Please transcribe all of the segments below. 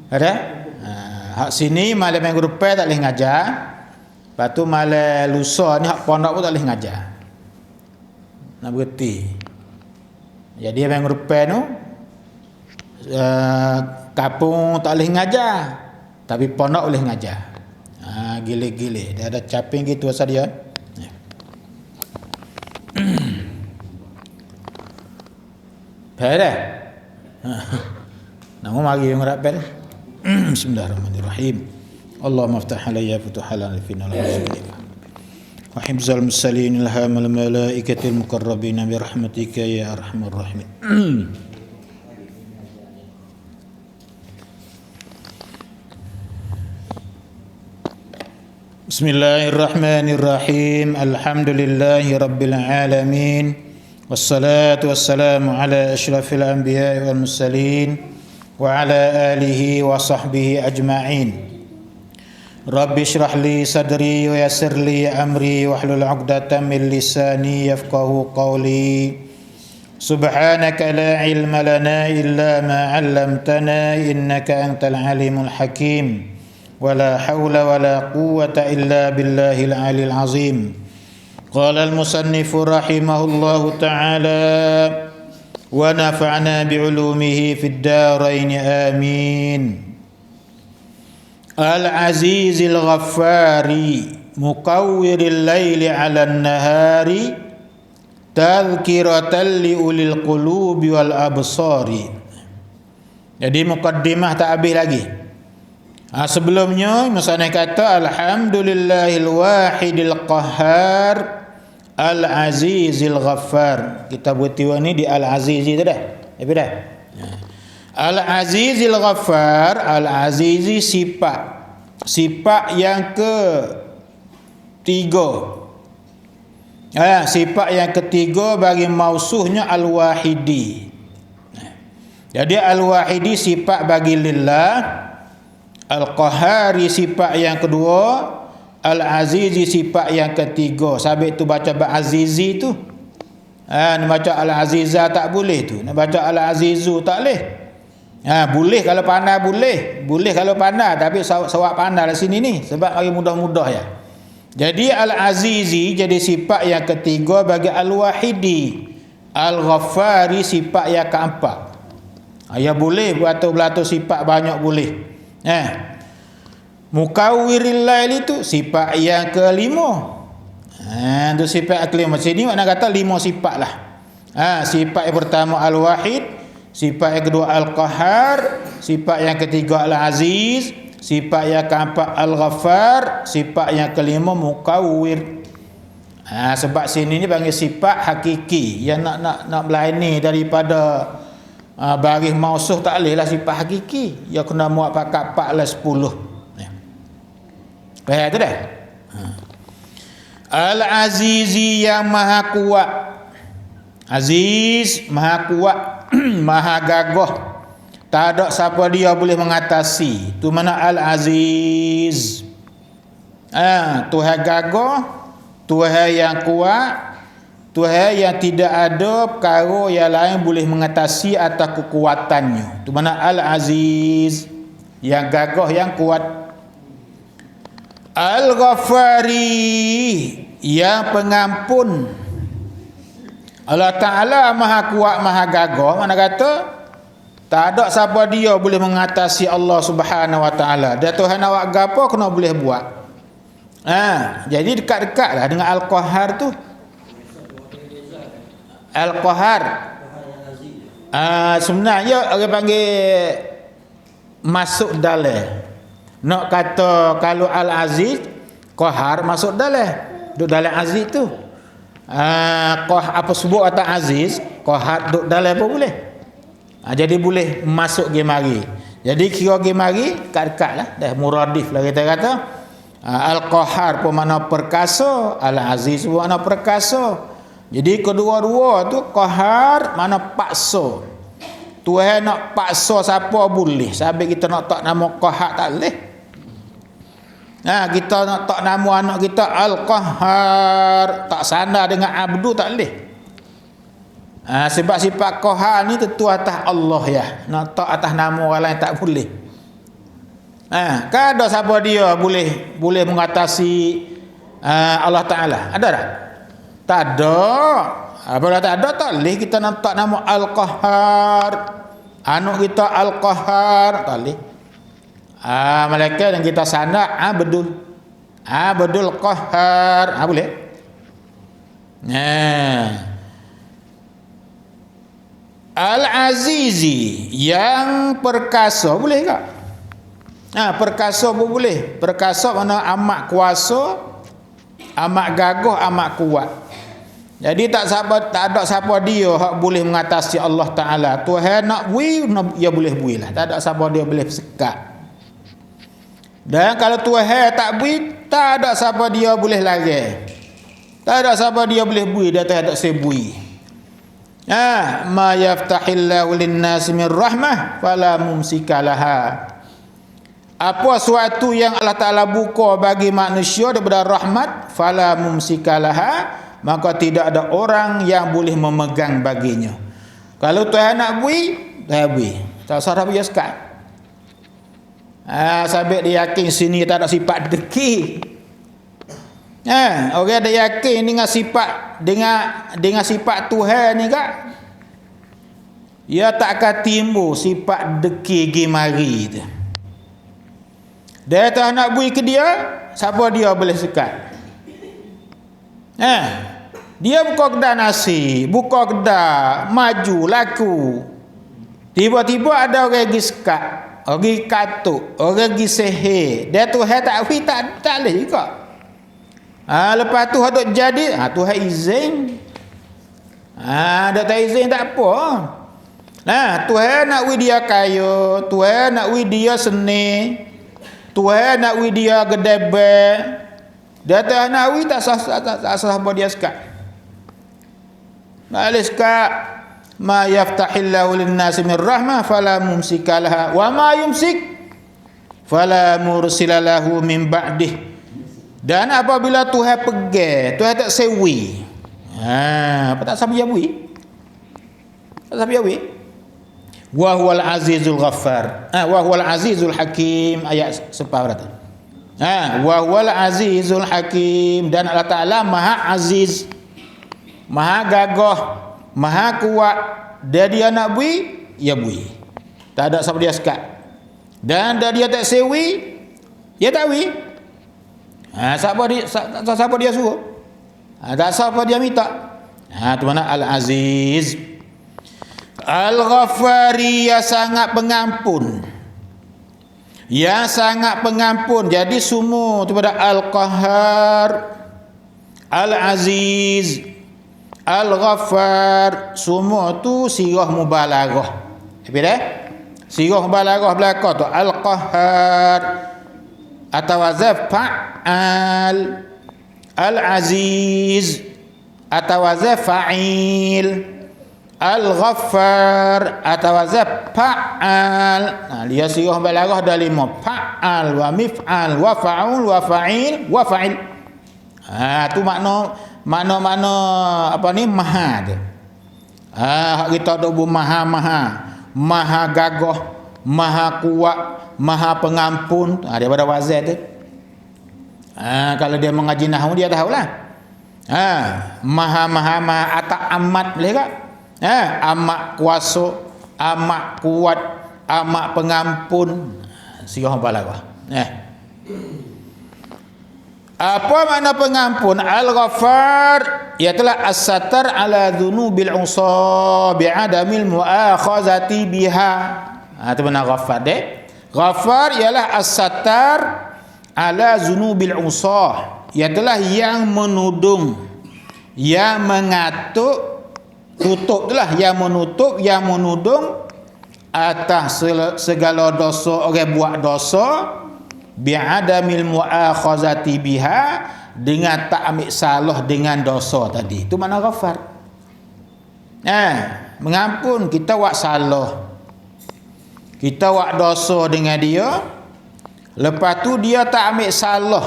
Ada? Hak sini malam minggu depan tak boleh ngajar. Lepas tu malam lusa ni hak pondok pun tak boleh ngajar. Nak berhenti. Jadi minggu depan tu kapung tak boleh ngajar. Tapi pondok boleh ngajar. Gile-gile. Dia ada caping gitu asal dia. Faham dah? Nama mari yang rapat. Bismillahirrahmanirrahim. Allahumma aftah alayya futuhalan lifina al-muslimin. Wa hifzal musallin ilhamal malaikatil muqarrabin bi rahmatika ya arhamar rahimin. Bismillahirrahmanirrahim. Alhamdulillahi rabbil alamin. Wassalatu wassalamu ala asyrafil anbiya'i wal mursalin wa ala alihi wa sahbihi ajma'in. Rabbi shrah li sadri wa yassir li amri wahlul 'uqdatam min lisani yafqahu qawli. Subhanaka la ilma lana illa ma 'allamtana innaka antal alimul hakim. Wala hawla wala quwwata illa billahil 'aliyil 'azim. Qala al-musannif rahimahullahu ta'ala wa nafa'na bi'ulumihi fid darain amin. Al-azizil ghaffari muqawwiril laili 'alan nahari tadhkiratan li ulil qulubi wal absari. Jadi mukaddimah tak habis lagi. Sebelumnya musannif kata alhamdulillahil wahidil qahhar al-azizil ghaffar. Kita bertiwa ni di al-azizi tu dah. Apa dah? Al-azizil ghaffar, al-azizi sifat yang ketiga. Sifat yang ketiga bagi mausuhnya al-wahidi. Jadi al-wahidi sifat bagi lillah, al-qahhari sifat yang kedua, al-azizi sifat yang ketiga. Sabit tu baca azizi tu. Nak baca al-aziza tak boleh tu. Nak baca al-azizu tak boleh. Boleh kalau pandai boleh. Boleh kalau pandai, tapi sawak pandai di sini ni sebab bagi mudah-mudah ya. Jadi al-azizi jadi sifat yang ketiga bagi al-wahidi. Al-ghaffari sifat yang keempat. Ya boleh beratur-beratur sifat banyak boleh. Mukawwiril lail itu sifat yang kelima. Itu sifat kelima. Sini makna kata 5 sifat lah. Sifat yang pertama al-wahid, sifat yang kedua al-qahhar, sifat yang ketiga al-aziz, sifat yang keempat al-ghaffar, sifat yang kelima mukawwir. Sebab sini ni panggil sifat hakiki yang nak melayani daripada baris mausuh tak boleh lah sifat hakiki. Ya kena muat pakat 4 10. Faham tu dah? Al-azizi yang maha kuat. Aziz maha kuat, maha gagah. Tak ada siapa dia boleh mengatasi. Tu mana al-aziz. Tuhan gagah, Tuhan yang kuat, Tuhan yang tidak ada perkara yang lain boleh mengatasi atas kekuatannya. Tu mana al-aziz, yang gagah, yang kuat. Al-Ghaffari, yang pengampun. Allah Ta'ala maha kuat, maha gagah. Mana kata tak ada siapa dia boleh mengatasi Allah Subhanahu Wa Ta'ala. Dia Tuhan awak gapo kena boleh buat. Jadi dekat-dekat lah dengan Al-Qahhar tu. Al-Qahhar sebenarnya orang panggil masuk dalam. Nak kata kalau al-aziz, qahar masuk dalam. Duduk dalam aziz tu. Apa sebut kata aziz, qahar duduk dalam pun boleh. Jadi boleh masuk ke mari. Jadi kira ke mari dekat-dekat lah. Dah muradif lah kita kata. Al-qahar pun makna perkasa, al-aziz pun makna perkasa. Jadi kedua-dua tu qahar makna paksa. Tuhan nak paksa siapa boleh. Sampai kita nak tak nama qahar tak boleh. Kita nak tak nama anak kita Al-Qahhar, tak sandar dengan abdu tak boleh. Sebab sifat qahar ni tentu atas Allah ya. Nak tak atas nama orang lain tak boleh. Kan ada siapa dia boleh mengatasi Allah Taala? Ada tak? Tak ada. Apabila tak ada, tak boleh kita nampak nama Al-Qahhar. Anak kita Al-Qahhar, tak boleh. Malaikat yang kita sandak betul. Betul Qahhar. Boleh. Al-Azizi yang perkasa, boleh tak? Perkasa pun boleh. Perkasa mana amat kuasa, amat gagah, amat kuat. Jadi tak ada siapa dia hak boleh mengatasi Allah Taala. Tuhan nak bui, dia boleh bui lah. Tak ada siapa dia boleh sekat. Dan kalau Tuhan tak bui, tak ada siapa dia boleh lari. Tak ada siapa dia boleh bui, dia tak ada sebui. Ma yaftahillahu lin-nas min rahmah fala mumsika laha. Apa suatu yang Allah Taala buka bagi manusia daripada rahmat, fala mumsika laha, maka tidak ada orang yang boleh memegang baginya. Kalau Tuhan nak bui, Tuhan bui. Tak usah dia sekat. Sampai dia yakin sini tak ada sifat deki. Orang dia yakin dengan sifat Tuhan ni kak, ia tak akan timbul sifat deki gimari tu. Dia tak nak bui ke dia, siapa dia boleh sekat? Dia buka kedai nasi, buka kedai, maju, laku. Tiba-tiba ada orang pergi sekat, orang pergi katuk, orang pergi sihir. Dia Tuhan tak bui, tak boleh juga. Lepas tu hadut jadi, Tuhan izin. Dia tak izin tak apa. Tuhan nak bui dia kaya, Tuhan nak bui dia seni, Tuhan nak bui dia gedebek. Dia tak nak bui, tak sah apa dia sekat. Boleh sekat. Ma yaftahillahu lin-nas min rahmah fala mumsika laha wa ma yumsik fala mursila lahu min ba'dih. Dan apabila Tuhan pegang, Tuhan tak sewi. Apa tak sabi bui? Tak sabi bui. Wa huwal azizul ghaffar. Wa huwal azizul hakim, ayat 4 berarti. Wa huwal azizul hakim, dan Allah Taala Maha Aziz, Maha gagah, Maha kuat. Dia nak bui, ya bui. Tak ada siapa dia sekat. Dan dia tak sewi, dia tak bui. Siapa dia suruh? Tak siapa dia minta. Tu mana Al-Aziz. Al-Ghaffari, yang sangat pengampun. Yang sangat pengampun. Jadi semua tu pada Al-Qahhar, Al-Aziz, Al-Ghaffar, semua tu sirah mubalaghah. Apa dah? Sirah mubalaghah belakang tu Al-Qahhar atau wazaf fa'al, Al-Aziz atau wazaf fa'il, Al-Ghaffar atau wazaf fa'al. Dia sirah mubalaghah ada 5: fa'al, wa mif'al, wa fa'ul, wa fa'il, wa fa'il. Tu makna apa ni, maha tu. Kita duk maha gagah, maha kuat, maha pengampun. Daripada wazan tu. Kalau dia mengaji nahwu dia tahulah. Maha atak amat, boleh tak? Amat kuasa, amat kuat, amat pengampun. Sirah balaghah. Apa makna pengampun? Al-Ghaffar ialah as-satar ala dzunubil usa bi'adamil mu'akhazati biha. Itu makna Ghaffar deh. Ghaffar ialah as-satar ala dzunubil usa, ialah yang menudung, yang mengatuk, tutup itulah, yang menutup, yang menudung atas segala dosa orang buat dosa, bi'adamil mu'akhazati biha, dengan tak ambil salah dengan dosa tadi. Itu makna Ghaffar. Mengampun, kita buat salah, kita buat dosa dengan dia, lepas tu dia tak ambil salah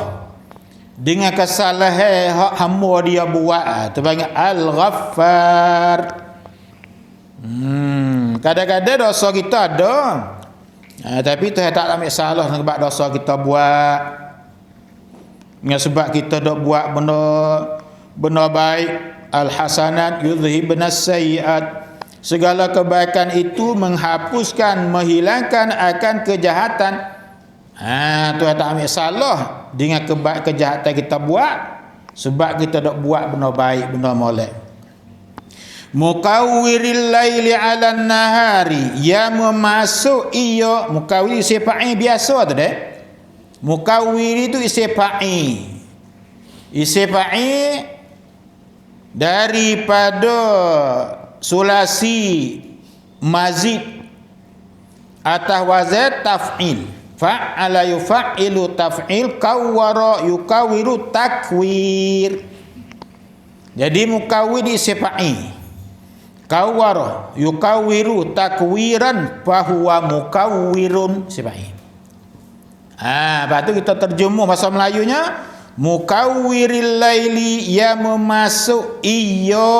dengan kesalahan hak hamba dia buat, tu panggil Al-Ghaffar. Kadang-kadang dosa kita ada, Tapi Tuhan tak ambil salah sebab dosa kita buat. Sebab kita dok buat benda baik, al-hasanat yudhibnas sayyiat. Segala kebaikan itu menghapuskan, menghilangkan akan kejahatan. Tuhan tak ambil salah dengan kejahatan kita buat sebab kita dok buat benda baik, benda molek. Mukawwiril laili 'alan nahari, yang memasuk ia. Mukawwir isim fa'il biasa tu deh. Mukawwir itu isim fa'il. Isim fa'il daripada sulasi mazid atas wazan taf'il. Fa'ala yuf'ilu taf'il, kawwara yukawwiru takwir. Jadi mukawwir isim fa'il. Kawwara yukawwiru takwiran fahuwa mukawwirun isim fa'il. Lepas tu kita terjemuh bahasa Melayunya, mukawwiril laili, yang memasuk ia.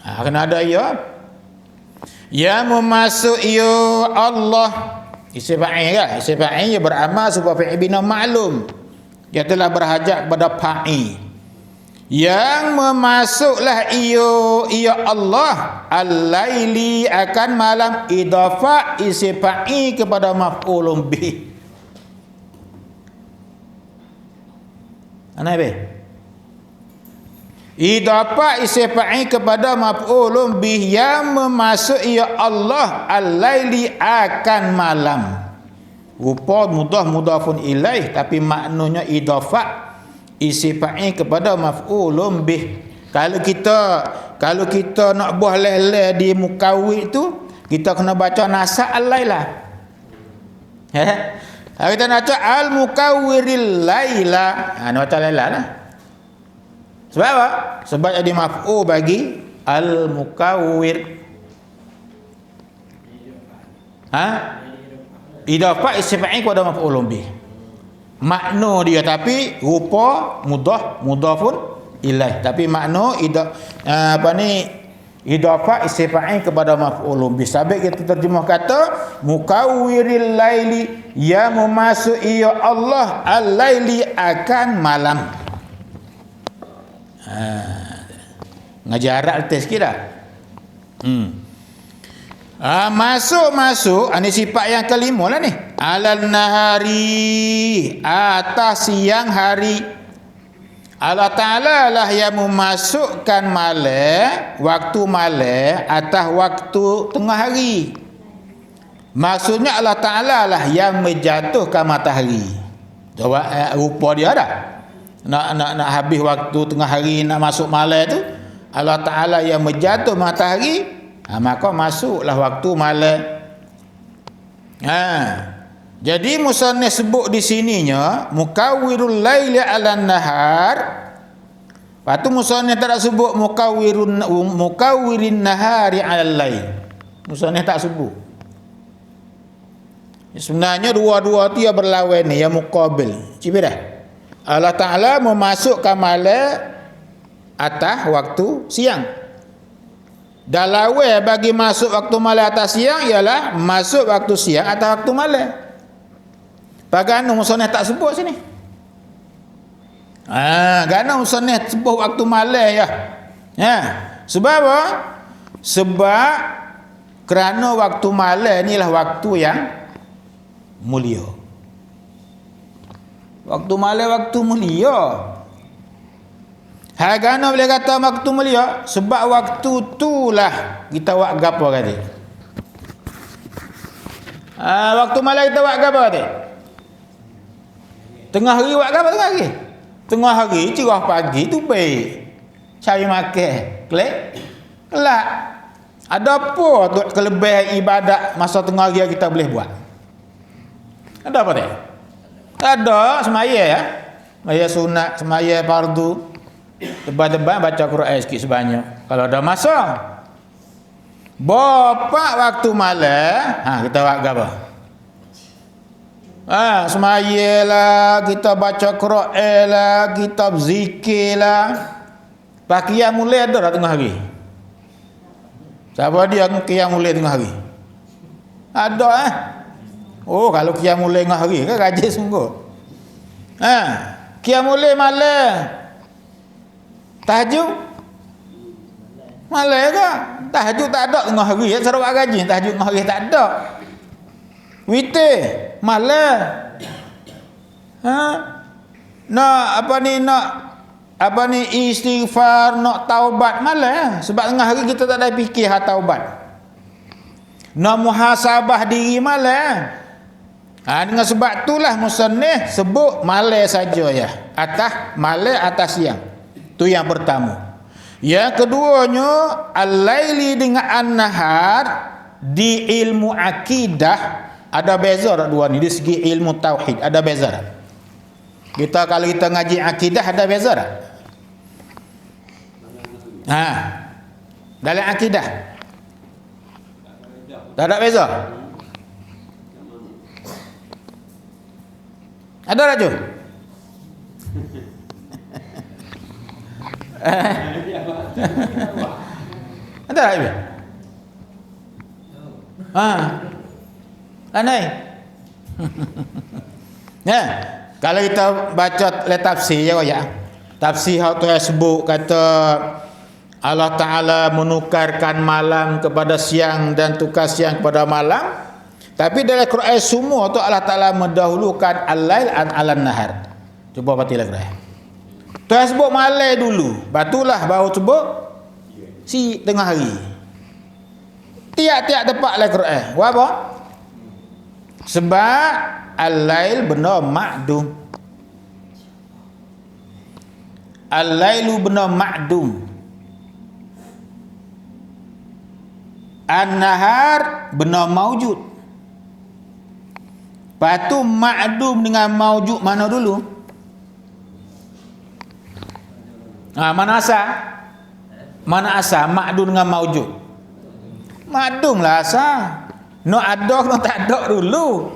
Kena ada ia. Yang memasuk ia Allah. Isim fa'il kan? Isim fa'il ia beramal sebab fi'il bina ma'lum. Dia telah berhajat kepada fa'il. Yang memasuklah ia Allah al-laili, akan malam, idafah isim fa'il kepada maf'ulun bih. Ana be? Idafah isim fa'il kepada maf'ulun bih, yang memasuk ia Allah al-laili, akan malam. Rupa mudhafun ilaih tapi maknanya idafah isim fa'il kepada maf'ulun bih. Kalau kita nak buah leleh di mukawwir tu, kita kena baca nasa al-laila. Kalau kita nak baca al-mukawwiril laila, nak baca laila lah. Sebab apa? Sebab jadi maf'ul bagi al-mukawwir. Idafah isim fa'il kepada maf'ulun bih. Makna dia tapi rupa mudhafun ilaih, tapi makna idafah isim fa'il kepada maf'ulun bih. Sabit kita terjemah kata mukawwiril laili, yang memasuk ia Allah al-laili, akan malam. Ngaji Arab test kita. Masuk ini sifat yang kelima lah ni. Alal nahari, atas siang hari. Allah Ta'ala lah yang memasukkan malam, waktu malam atas waktu tengah hari. Maksudnya Allah Ta'ala lah yang menjatuhkan matahari. Jawab rupa dia dah. Nak habis waktu tengah hari, nak masuk malam tu, Allah Ta'ala yang menjatuh matahari. Maka masuklah waktu malam. Jadi musannif sebut di sininya mukawwirul laili 'alan nahar. Lepas tu musannif tak sebut mukawwirin nahari 'alal lail. Musannif tak sebut. Sebenarnya dua-dua tu yang berlawan ni, yang muqabil. Cipi dah. Allah Ta'ala memasukkan malam atas waktu siang. Dalawai bagi masuk waktu malam atas siang ialah masuk waktu siang atas waktu malam. Bagaimana musannif tak sebut sini? Gana musannif sebut waktu malam ya. Sebab apa? Sebab kerana waktu malam ni lah waktu yang mulia. Waktu malam waktu mulia. Hagana boleh kata waktu mulia sebab waktu tulah kita buat gapo kata. Waktu malam kita buat gapo kata? Tengah hari buat gapo tengah hari? Tengah hari cerah pagi tu baik. Cari makan, kelak. Ada apa tu kelebihan ibadat masa tengah hari kita boleh buat? Ada apa dia? Ada semaya ya. Semaya sunat, semaya fardu. Tebal-tebal baca Quran sikit sebanyak. Kalau ada masa. Bapak waktu malam, kita buat apa? Semaya lah, kita baca Quran lah, kita berzikir lah. Pakaian mulai ada dah tengah hari. Siapa dia qiyam mulai tengah hari? Ada Oh, kalau qiyamul lail tengah hari kan rajin sungguh. Qiyamul lail malam. Tahajud malam ke? Tahajud tak ada tengah hari ya, Sarawak rajin tahajud tengah hari tak ada. Witir malam. Nak istighfar, nak taubat malam. Sebab tengah hari kita tak ada fikir taubat. Nak muhasabah diri malam. Dengan sebab itulah musannif sebut malam saja ya. Malam atas siang. Tu yang pertama. Yang keduanya al-laili dengan an-nahar di ilmu akidah ada beza tak dua ni di segi ilmu tauhid ada beza tak? Kalau kita ngaji akidah ada beza tak? Dalam akidah tak ada beza. Ada tak tu? Ada tak tu? Anai. Kalau kita baca tafsir ya. Tafsir tu sebut kata Allah Ta'ala menukarkan malam kepada siang dan tukar siang kepada malam. Tapi dalam Quran semua tu Allah Ta'ala mendahulukan al-lail an nahar. Cuba baca Quran. Tu sebut malam dulu. Batulah baru sebut si tengah hari. Tiap-tiap tempat dalam Quran. Apa? Sebab al-lail benar ma'dum. Al-lailu benar ma'dum. An-nahar benar maujud. Lepas tu ma'dum dengan maujud mana dulu? Mana asal? Mana asal ma'dum dengan maujud? Ma'dum lah asal. No ada, no tak ada dulu.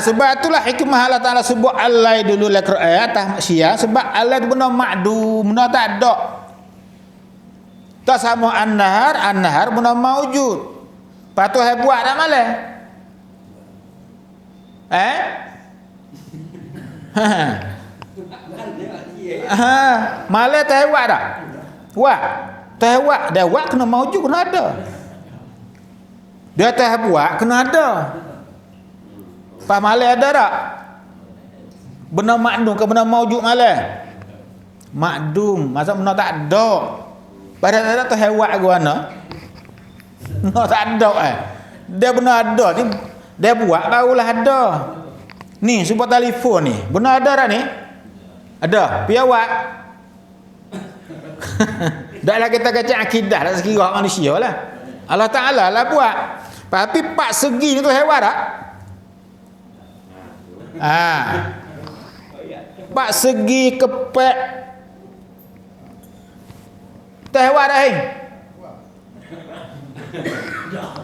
Sebab itulah hikmah Allah Ta'ala sebut al-lail dulu dalam Quran atas maksiat. Sebab al-lail benar ma'dum, benar tak ada. Tak sama an-nahar benar maujud. Lepas tu saya buat dah malam. Malam tak buat dah. Tak buat. Dia buat kena maujud, kena ada. Dia tak buat kena ada. Pas malam ada tak? Benar makdum ke benar maujud malam? Makdum, masa benar tak ada. Padahal ada tu hewat ke mana? Benar tak ada Dia benar ada ni. Dia buat barulah ada. Ni super telefon ni. Benar ada tak ni? Ada. Pi awak. Daklah kita kacau akidah tak sekira manusia lah. Allah Ta'ala lah buat. Tapi pak segi ni tu hewat tak? Pak segi kepek terhewat dah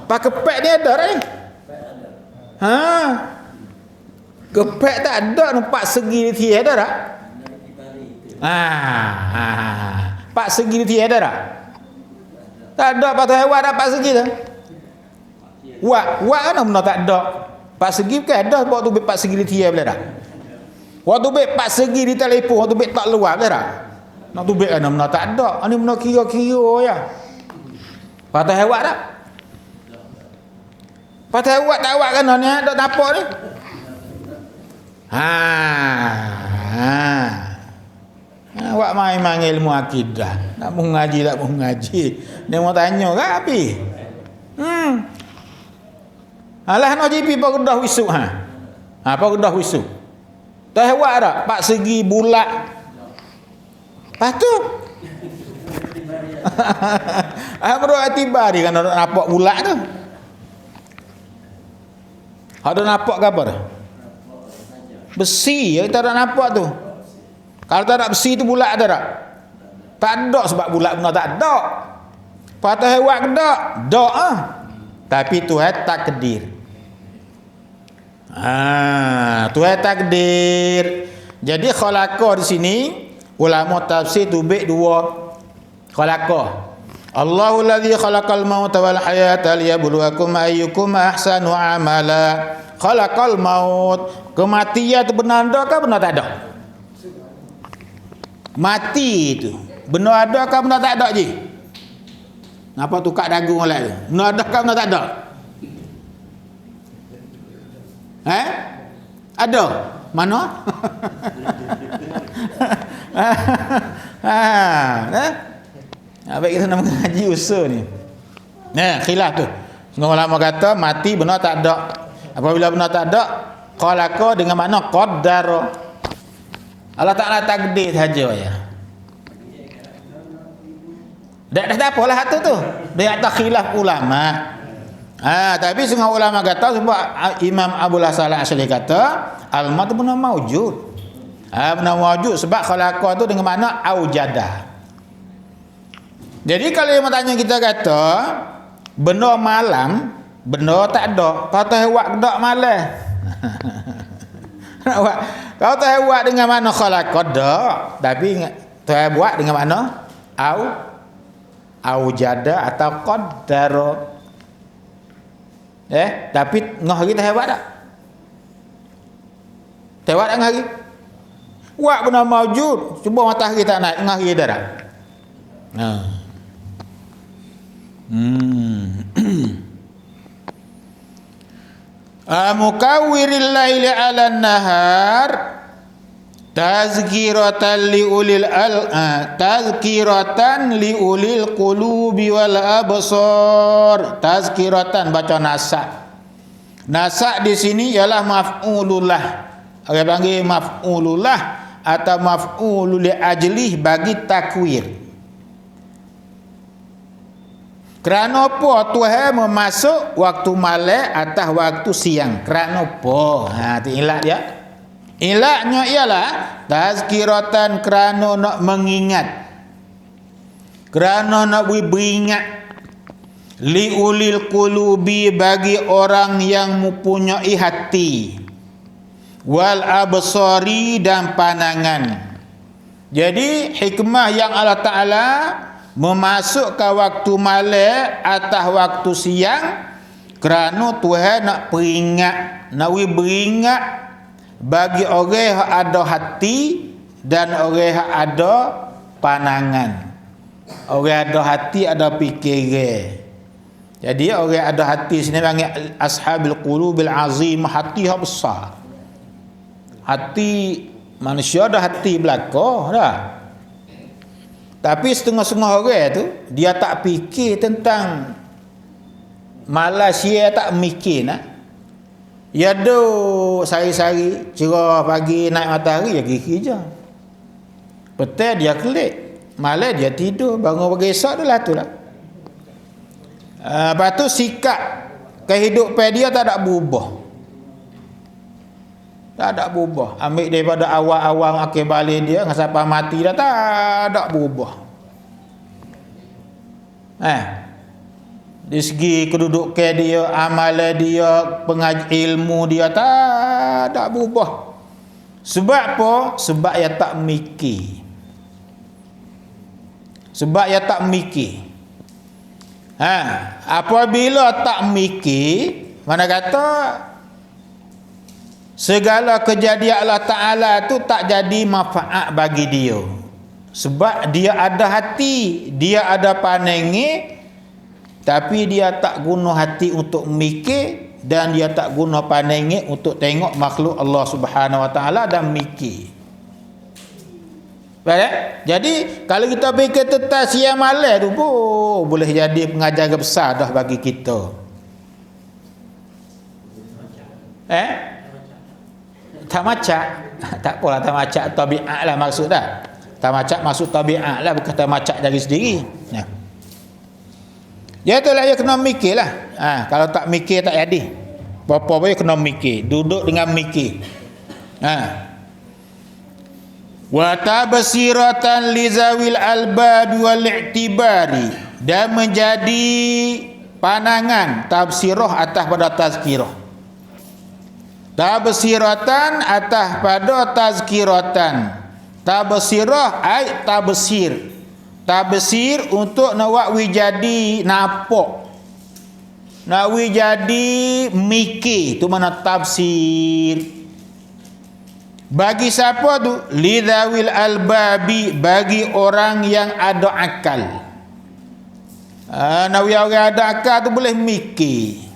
pak kepek ni ada dah kepek tak ada nampak segi ni ada tak? Pak segi ni ada tak? Tak ada pak terhewat dah pak segi tu wak kan benda tak ada. Pak segi bukan ada waktu bet pak segi di tiap boleh dah. Waktu bet pak segi di telefon, waktu bet tak luar boleh dah. Nak tu bet kan benda tak ada. Ani benda kira-kira ya. Patah hewat tak? Patah hewat tak awak kan ni tak nampak ni. Awak main ilmu akidah. Nak mengaji tak mengaji. Dia mau tanya ke api? Alah no JP pak kedah wisuk pak kedah wisuk. Tak hewat dah pak segi bulat. Lepas tu amro atibari kan nak nampak bulat tu. Ada nampak ke apa dah? Besi kita tak nampak tu. Kalau tak ada besi tu bulat ada tak? Tak ada sebab bulat benar tak ada. Patah hewat ke tak? Tak Tapi Tuhan takdir. Tuhan takdir. Jadi khalaqah di sini ulama tafsir tubik dua khalaqah. Allahu alladhi khalaqal mauta wal hayata liyabluwakum ayyukum ahsanu amala. Khalaqal maut, kematian itu benar ada ke benar tak ada? Mati itu benar ada ke benar tak ada je? Apa tukar dagu molek tu? Benar ada ke benar tak ada? Ada? Mana? Baik kita nak mengaji usul ni. Khilaf tu. Setengah ulama kata mati benar tak ada. Apabila benar tak ada, khalaqa dengan makna qaddara. Allah Taala takdir saja ya. Dah apalah tu. Dia atas khilaf ulama. Tapi setengah ulama kata sebab Imam Abu Hasan Al-Asy'ari kata al-maut benar maujud. Benar maujud sebab khalaqa tu dengan makna aujada. Jadi kalau yang tanya kita kata benar malam, benar tak ada. Kau tahu buat dak malam. Kau tahu buat dengan mana khalaqa dak, tapi tahu buat dengan mana aujada atau qaddara. Tapi ngah hari tahu buat tak? Tahu buat ngah hari? Buat benar maujud, cuba matahari tak naik ngah hari dah tak? Mukawwiril laili 'alan nahar tazkiratan liulil qulubi wal absar. Tazkiratan baca nasak. Nasak di sini ialah maf'ulullah. Orang panggil maf'ulullah atau maf'ulul li ajlih bagi takwir. Kerana apa Tuhan memasuk waktu malam atas waktu siang? Kerana apa? Itu ilat dia. Ilatnya ialah tazkiratan, kerana nak mengingat. Kerana nak beringat. Liulil qulubi, bagi orang yang mempunyai hati. Wal absari, dan pandangan. Jadi hikmah yang Allah Ta'ala memasukkan waktu malam atas waktu siang kerana Tuhan nak peringat, nak beringat bagi orang yang ada hati dan orang yang ada pandangan. Orang yang ada hati ada fikiran. Jadi orang yang ada hati sini panggil ashabil qulubil azim, hati yang besar. Hati manusia ada hati belaka dah. Tapi setengah-setengah orang tu dia tak fikir tentang Malaysia, tak mikir nak. Ya do sari-sari cerah pagi naik matahari ya gigi je. Petang dia kelik, malam dia tidur, bangun pagi esok dah tu lah. Lepas tu sikap kehidupan dia tak ada berubah. Tak ada berubah. Ambil daripada awal-awal akhir balik dia sampai mati dah tak ada berubah. Di segi kedudukan dia, amalan dia, ilmu dia tak ada berubah. Sebab apa? Sebab dia tak mikir. Sebab dia tak mikir. Apabila tak mikir, mana kata segala kejadian Allah Ta'ala tu tak jadi manfaat bagi dia. Sebab dia ada hati, dia ada pandangan, tapi dia tak guna hati untuk mikir, dan dia tak guna pandangan untuk tengok makhluk Allah Subhanahu Wa Ta'ala dan mikir. Baik? Jadi kalau kita fikir tentang siang malam tu boleh jadi pengajar besar dah bagi kita. Tak macak. Tak apalah tak macak tabiat lah maksud dah. Tak macak maksud tabiat lah, bukan tak macak dari sendiri. Ya itulah dia kena mikir lah. Kalau tak mikir tak jadi. Apa-apa dia kena mikir. Duduk dengan mikir. Wa tabsiratan li zawil albab wal i'tibari, dan menjadi pandangan tafsirah atas pada tazkirah. Tabsiratan atas pada tazkiratan. Tabsirah ai tabsir. Tabsir untuk nak wi jadi napok. Nak wi jadi mikir, tu mana tafsir. Bagi siapa tu? Lidzawil albabi, bagi orang yang ada akal. Nak wi orang ada akal tu boleh mikir.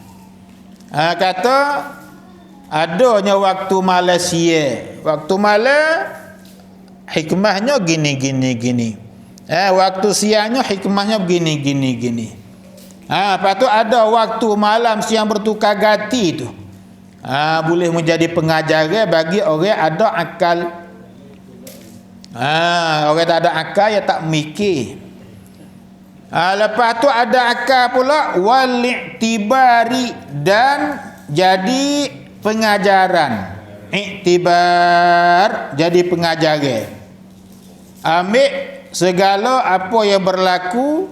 Kata adanya waktu Malaysia. Waktu malam hikmahnya gini. Waktu siangnya hikmahnya gini. Lepas tu ada waktu malam siang bertukar ganti tu. Boleh menjadi pengajar bagi orang ada akal. Orang tak ada akal ya tak mikir. Lepas tu ada akal pula wal i'tibari, dan jadi pengajaran. Iktibar, jadi pengajaran. Ambil segala apa yang berlaku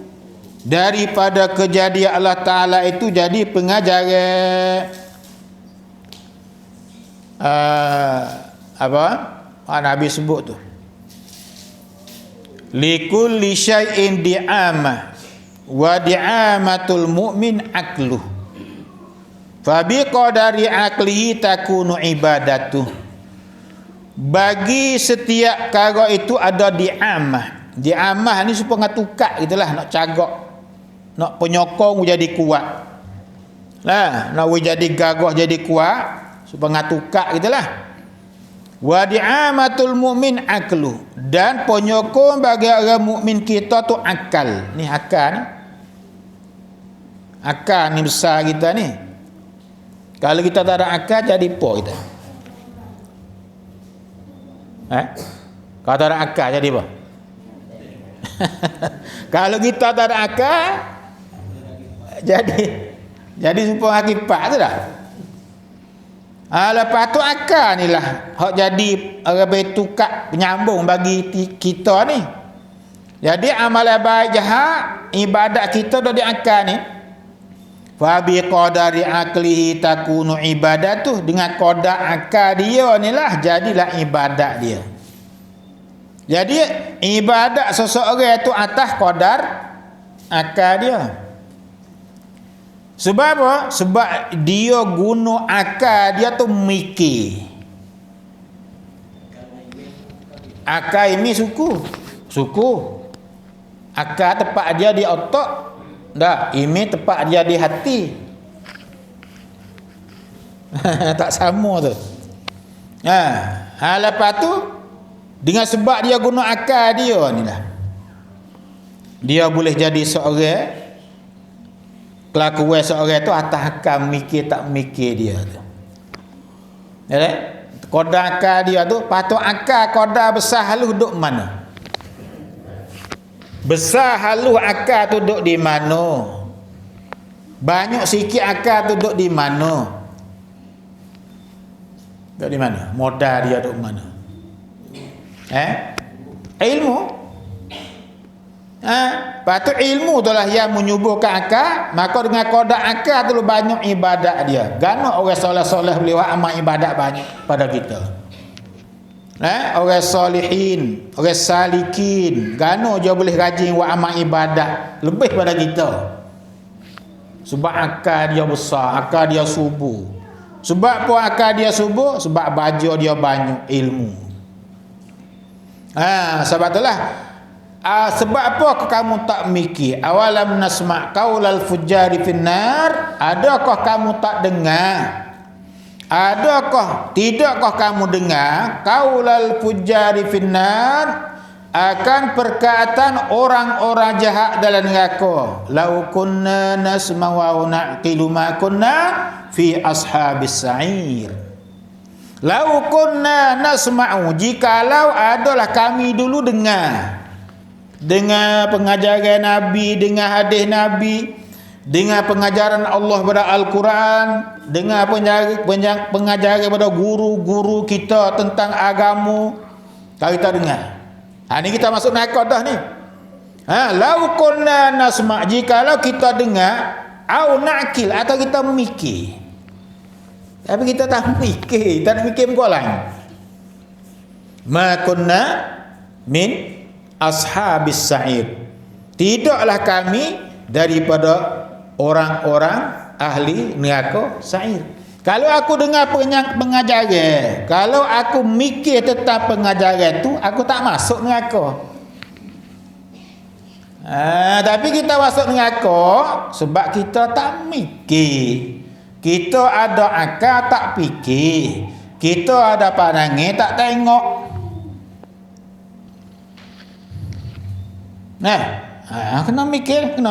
daripada kejadian Allah Ta'ala itu jadi pengajaran. Apa Nabi sebut tu, likulli syai'in di'amah wa di'amatul mu'min akluh fa biqadari aklihi takunu ibadatuh. Bagi setiap perkara itu ada di'amah. Di'amah ni supaya ngatukak gitulah, nak cagak, nak penyokong jadi kuat lah, nak jadi gagah jadi kuat supaya ngatukak gitulah. Wa di'amatul mu'min aklu, dan penyokong bagi orang mukmin kita tu akal. Ni akal ni. Akal ni besar kita ni. Kalau kita tak ada akal jadi apa kita? Kalau tak ada akal jadi apa? Kalau kita tak ada akal jadi supaya akibat tu dah. Lepas tu akal ni lah hak jadi orang tukar penyambung bagi kita ni. Jadi amalan baik jahat ibadat kita dah di akal ni. Fa bi qadari aqlihi takunu ibadatuh, dengan qadar akal dia ni lah jadilah ibadat dia. Jadi ibadat seseorang tu atas qadar akal dia. Sebab apa? Sebab dia guna akal dia tu mikir. Akal ini suku. Akal tepat dia di otak. Dah, ini tepat dia di hati. Tak sama tu. Lepas tu dengan sebab dia guna akal dia ni lah, dia boleh jadi seorang kelakuan seorang tu atas akal, mikir tak mikir dia tu. Ya, kodar akal dia tu, patut akal kodar besar halus duduk mana? Besar halus akal tu duduk di mana? Banyak sikit akal tu duduk di mana? Duduk di mana? Modal dia duduk mana? Ilmu. Patut ilmu tu lah yang menyuburkan akal. Maka dengan kodar akal tu banyak ibadat dia. Gana orang soleh-soleh boleh buat amal ibadat banyak pada kita. Orang solihin, orang salikin, gano dia boleh rajin buat amal ibadat lebih pada kita. Sebab akal dia besar, akal dia subur. Sebab apa akal dia subur? Sebab baca dia banyak ilmu. Sebab itulah sebab apa kamu tak mikir? Awalam nasma' qaulal fujjari finnar, adakah kamu tak dengar? Adakah tidakkah kamu dengar qaulal fujjari finnar, akan perkataan orang-orang jahat dalam neraka? Lau kunna nasma'u wa na'qilu ma kunna fi ashabis sa'ir. Lau kunna nasma'u, jikalau adalah kami dulu dengar pengajaran Nabi, dengar hadis Nabi, dengar pengajaran Allah pada Al-Quran, dengar pengajaran pada guru-guru kita tentang agama. Kalau kita dengar, ni kita masuk neraka dah ni. Lau kunna nasma', jikalau kita dengar, au na'kil, atau kita memikir. Tapi kita tak mikir, tak mikir muka lain. Ma kunna min ashabis sa'ir, tidaklah kami daripada orang-orang ahli neraka sa'ir. Kalau aku dengar pengajaran, kalau aku mikir tentang pengajaran tu, aku tak masuk neraka. Tapi kita masuk neraka sebab kita tak mikir. Kita ada akal tak fikir. Kita ada pandangan tak tengok. Kena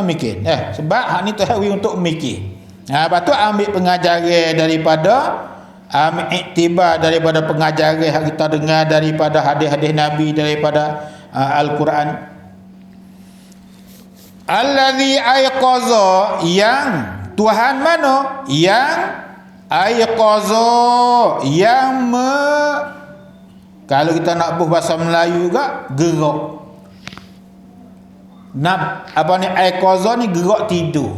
mikir. Sebab hak ni terhawi untuk mikir. Lepas tu ambil pengajaran daripada ambil iktibar daripada pengajaran yang kita dengar daripada hadis-hadis Nabi, daripada Al-Quran. Allazi ayqaza, yang Tuhan mana? Yang ayqaza, yang kalau kita nak buh bahasa Melayu juga, gerak. Ayqaza ni gerak tidur.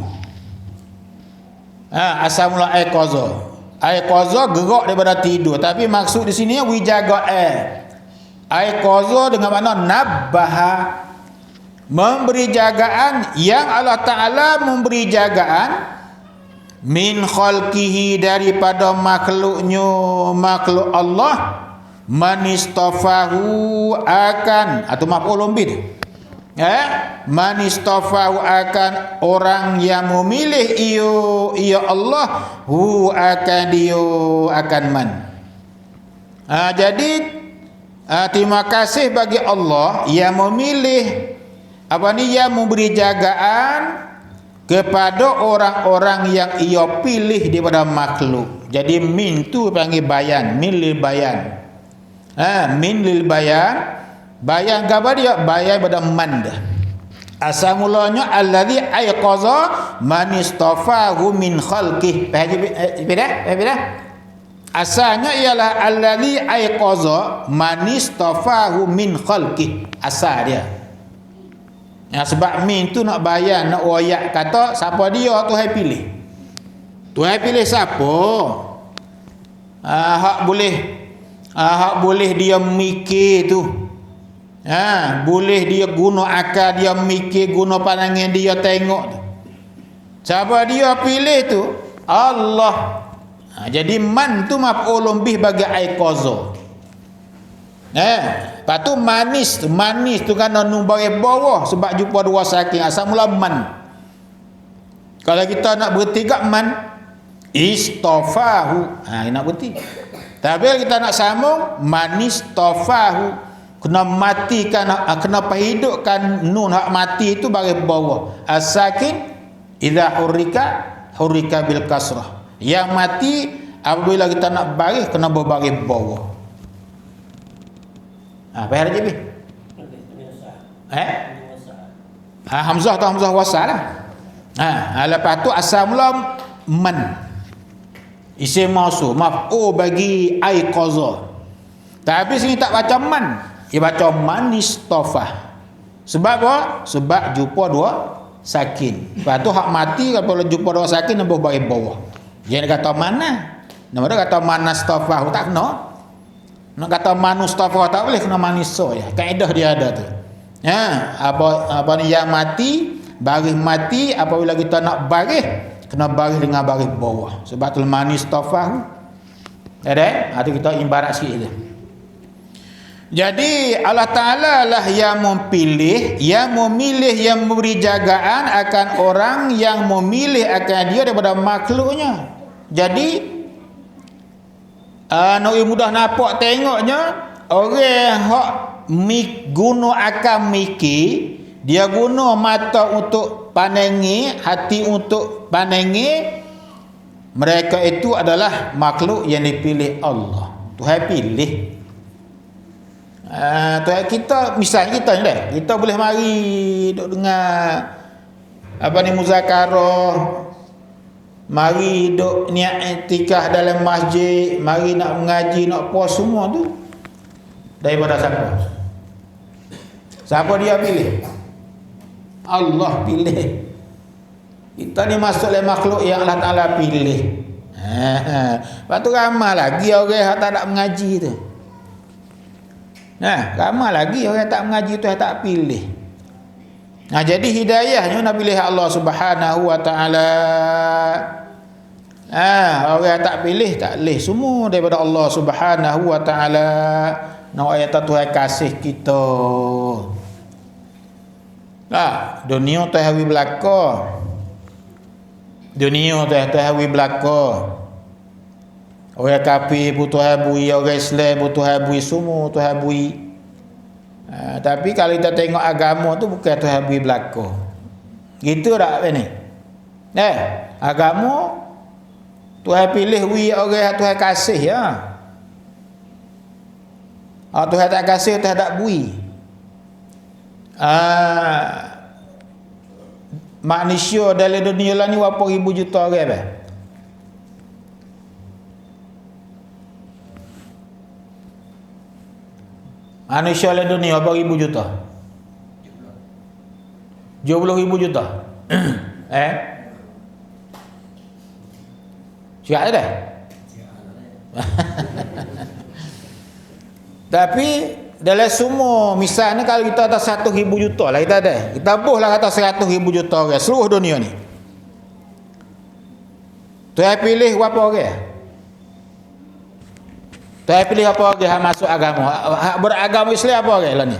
Asal mula ayqaza gerak daripada tidur, tapi maksud di sini wijaga ayqaza dengan makna nabbaha, memberi jagaan, yang Allah Ta'ala memberi jagaan min khalqihi, daripada makhluknya, makhluk Allah, manistafahu akan, atau maf'ulun bih, manistafahu akan orang yang memilih ia Allah, hu akan dia akan man. Jadi terima kasih bagi Allah yang memilih yang memberi jagaan kepada orang-orang yang ia pilih daripada makhluk. Jadi min tu panggil bayan, min lil bayan. Min lil bayan. Bayan apa dia? Bayan pada man dah. Asal mulanya allazi ayqaza man istafahu min khalqih. Faham? Asalnya ialah allazi ayqaza man istafahu min khalqih. Asal dia. Sebab min tu nak bayan, nak wayak kata siapa dia Tuhan pilih. Tuhan pilih siapa? Hak boleh dia mikir tu. Boleh dia guna akal dia mikir, guna pandangan dia tengok tu. Siapa dia pilih tu? Allah. Jadi man tu maf'ulun bih bagi ayqaza. Lepas tu manis tu kan nun bagi bawah sebab jumpa dua saking, asal mula man. Kalau kita nak berhenti kat man, istafahu, nak berhenti. Tapi kita nak sambung manistafahu, kena matikan, kena hidupkan nun hak mati itu bagi bawah. As-sakin idza hurrika bil kasrah. Yang mati apabila kita nak baris kena berbaris bawah. Faham je bi? Hamzah atau hamzah wasal lah. Lepas tu asal mula man. Isim mausul maf'ul bagi ayqaza. Tapi sini tak baca man. Dia baca manistafah. Sebab apa? Sebab jumpa dua sakin. Lepas tu hak mati kalau jumpa dua sakin nampak bagi bawah. Jangan kata mana. Nama dia kata manastafah tak kena. Nak kata manustafah tak boleh, kena maniso ya. Kaedah dia ada tu. Apa ni yang mati, baris mati, apabila kita nak baris kena baris dengan baris bawah. Sebab tu manistafah. Ada? Itu kita ibarat sikit je. Jadi Allah Ta'ala lah yang memilih, yang memberi jagaan akan orang yang memilih akan dia daripada makhluknya. Jadi nak mudah nampak tengoknya, orang hak guna akal mikir, dia guna mata untuk pandangi, hati untuk pandangi, mereka itu adalah makhluk yang dipilih Allah. Tuhan pilih. Tuhan kita, misalnya kita ni dah, kita boleh mari duk dengar muzakarah, mari duk niat iktikaf dalam masjid, mari nak mengaji, nak puas, semua tu daripada siapa? Siapa dia pilih? Allah pilih. Kita ni masuk dalam makhluk yang Allah Ta'ala pilih. Lepas tu ramai lagi orang yang tak nak mengaji tu. Ramai lagi orang yang tak mengaji tu yang tak pilih. Jadi hidayahnya nak pilih Allah Subhanahu wa taala. Orang tak pilih tak leh semua daripada Allah Subhanahu wa taala. Nak ayat Tuhan kasih kita. Dunia tu hawi belaka. Dunia tu hawi belaka. Orang kafir pun Tuhan bui, orang Islam pun Tuhan bui, semua Tuhan bui. Tapi kalau kita tengok agama tu bukan Tuhan bui belaka. Gitu tak ni? Agama Tuhan pilih bui orang Tuhan kasih ya. Tuhan tak kasih, Tuhan tak bui. Manusia dalam dunia lah ni berapa ribu juta orang apa? Manusia dalam dunia berapa ribu juta? 70,000 juta. Cakap dah. Tapi dalam semua, misalnya kalau kita ada 100,000 juta lah kita ada. Kita buhlah kata 100,000 juta orang seluruh dunia ni. Tuhan pilih berapa orang? Tuhan pilih apa orang yang masuk agama? Beragama Islam apa orang lah ni?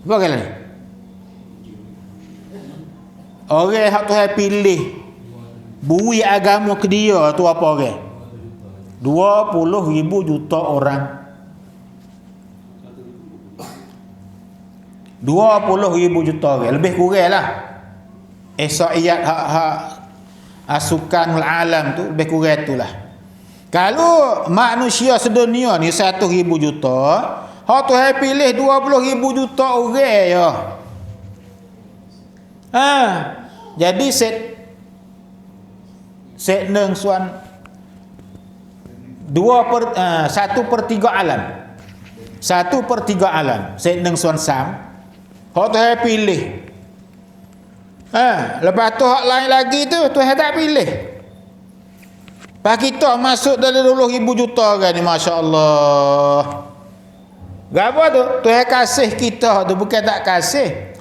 Apa orang lah ni? Orang yang Tuhan pilih bui agama ke dia tu apa orang? 20,000 juta orang. 20,000 juta orang. Lebih kurang lah. Ihsaiyat hak asukanul alam tu lebih kurang itulah. Kalau manusia sedunia ni 100,000 juta, hak Tuhan pilih 20,000 juta orang ya. Jadi set neng suan 1/3 alam. 1/3 alam. Set neng suan sam. Hak Tuhan pilih. Lepas tu hak lain lagi tu Tuhan tak pilih. Pak kita masuk dalam 20,000 juta kan ni, masya-Allah. Gapo tu? Tuhan kasih kita tu bukan tak kasih.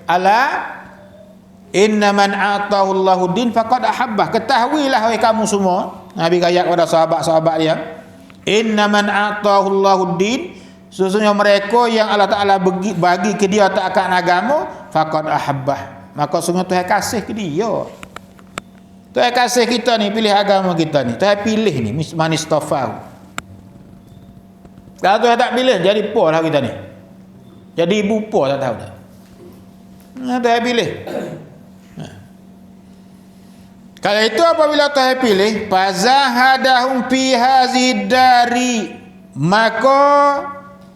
Inna man atahu Allahu din faqad ahabbah. Ketahuilah wahai kamu semua. Nabi kaya kepada sahabat-sahabat dia. Inna man atahu Allahu din, sesungguhnya mereka yang Allah Taala bagi ke dia tak akan agama, faqad ahabbah. Maka sungguh Tuhan kasih ke dia. Tuhan kasih kita ni, pilih agama kita ni. Tuhan pilih ni, man istafahu. Kalau Tuhan tak pilih, jadi apa lah kita ni? Jadi ibu apa tak tahu tak? Tuhan pilih. Kalau itu apabila Tuhan pilih, fazahadahum fi hazidari, maka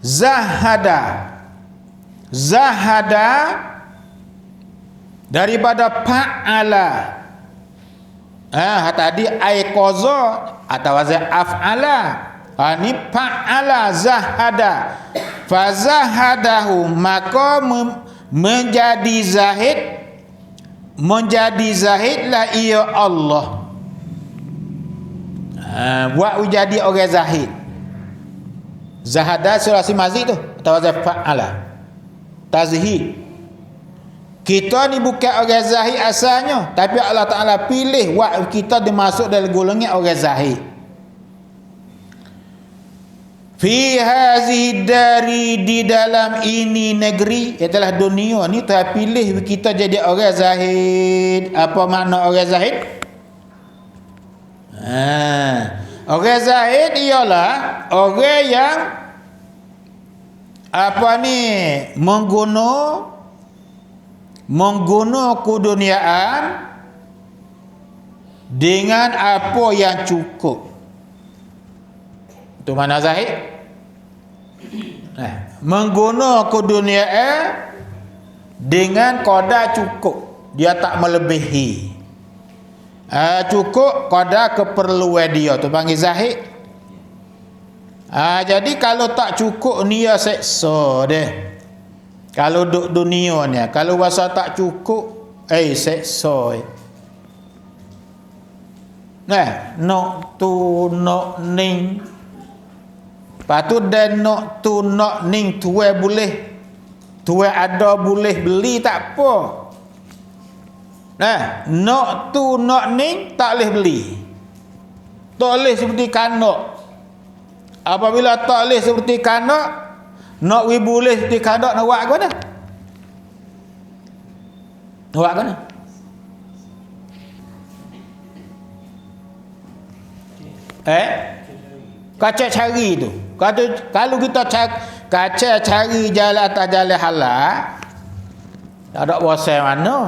zahada daripada fa'ala. Tadi aiqaza atau af'ala. Ni fa'ala zahada. Fazahadahu, maka menjadi zahidlah ia Allah. Buat jadi orang zahid. Zahada surah mazid tu atau fa'ala. Tazhid. Kita ni bukan orang zahid asalnya, tapi Allah Ta'ala pilih buat kita dimasuk dalam golongan orang zahid. Fi hazihi dari, di dalam ini negeri, ialah dunia ni Tuhan pilih kita jadi orang zahid. Apa makna orang zahid? Orang zahid ialah orang yang mengguna keduniaan dengan apa yang cukup. Itu mana zahid? Mengguna keduniaan dengan qadar cukup. Dia tak melebihi. Cukup qadar keperluan dia, tu panggil zahid. Jadi kalau tak cukup ni ya seksa deh. Kalau duk dunia ni, kalau rasa tak cukup, seksa. Nok tu nok ning. Lepas tu dan nok tu nok ning tuai boleh. tuai ada boleh beli tak apa. Nah, nak tu nak ni tak boleh beli. Tak boleh seperti kanak. Apabila tak boleh seperti kanak, nak we boleh seperti kanak, nak buat ke mana? Nak buat ke mana? Kacau cari tu. Kalau kita kacau cari jalan atas jalan halal, tak ada bosan mana.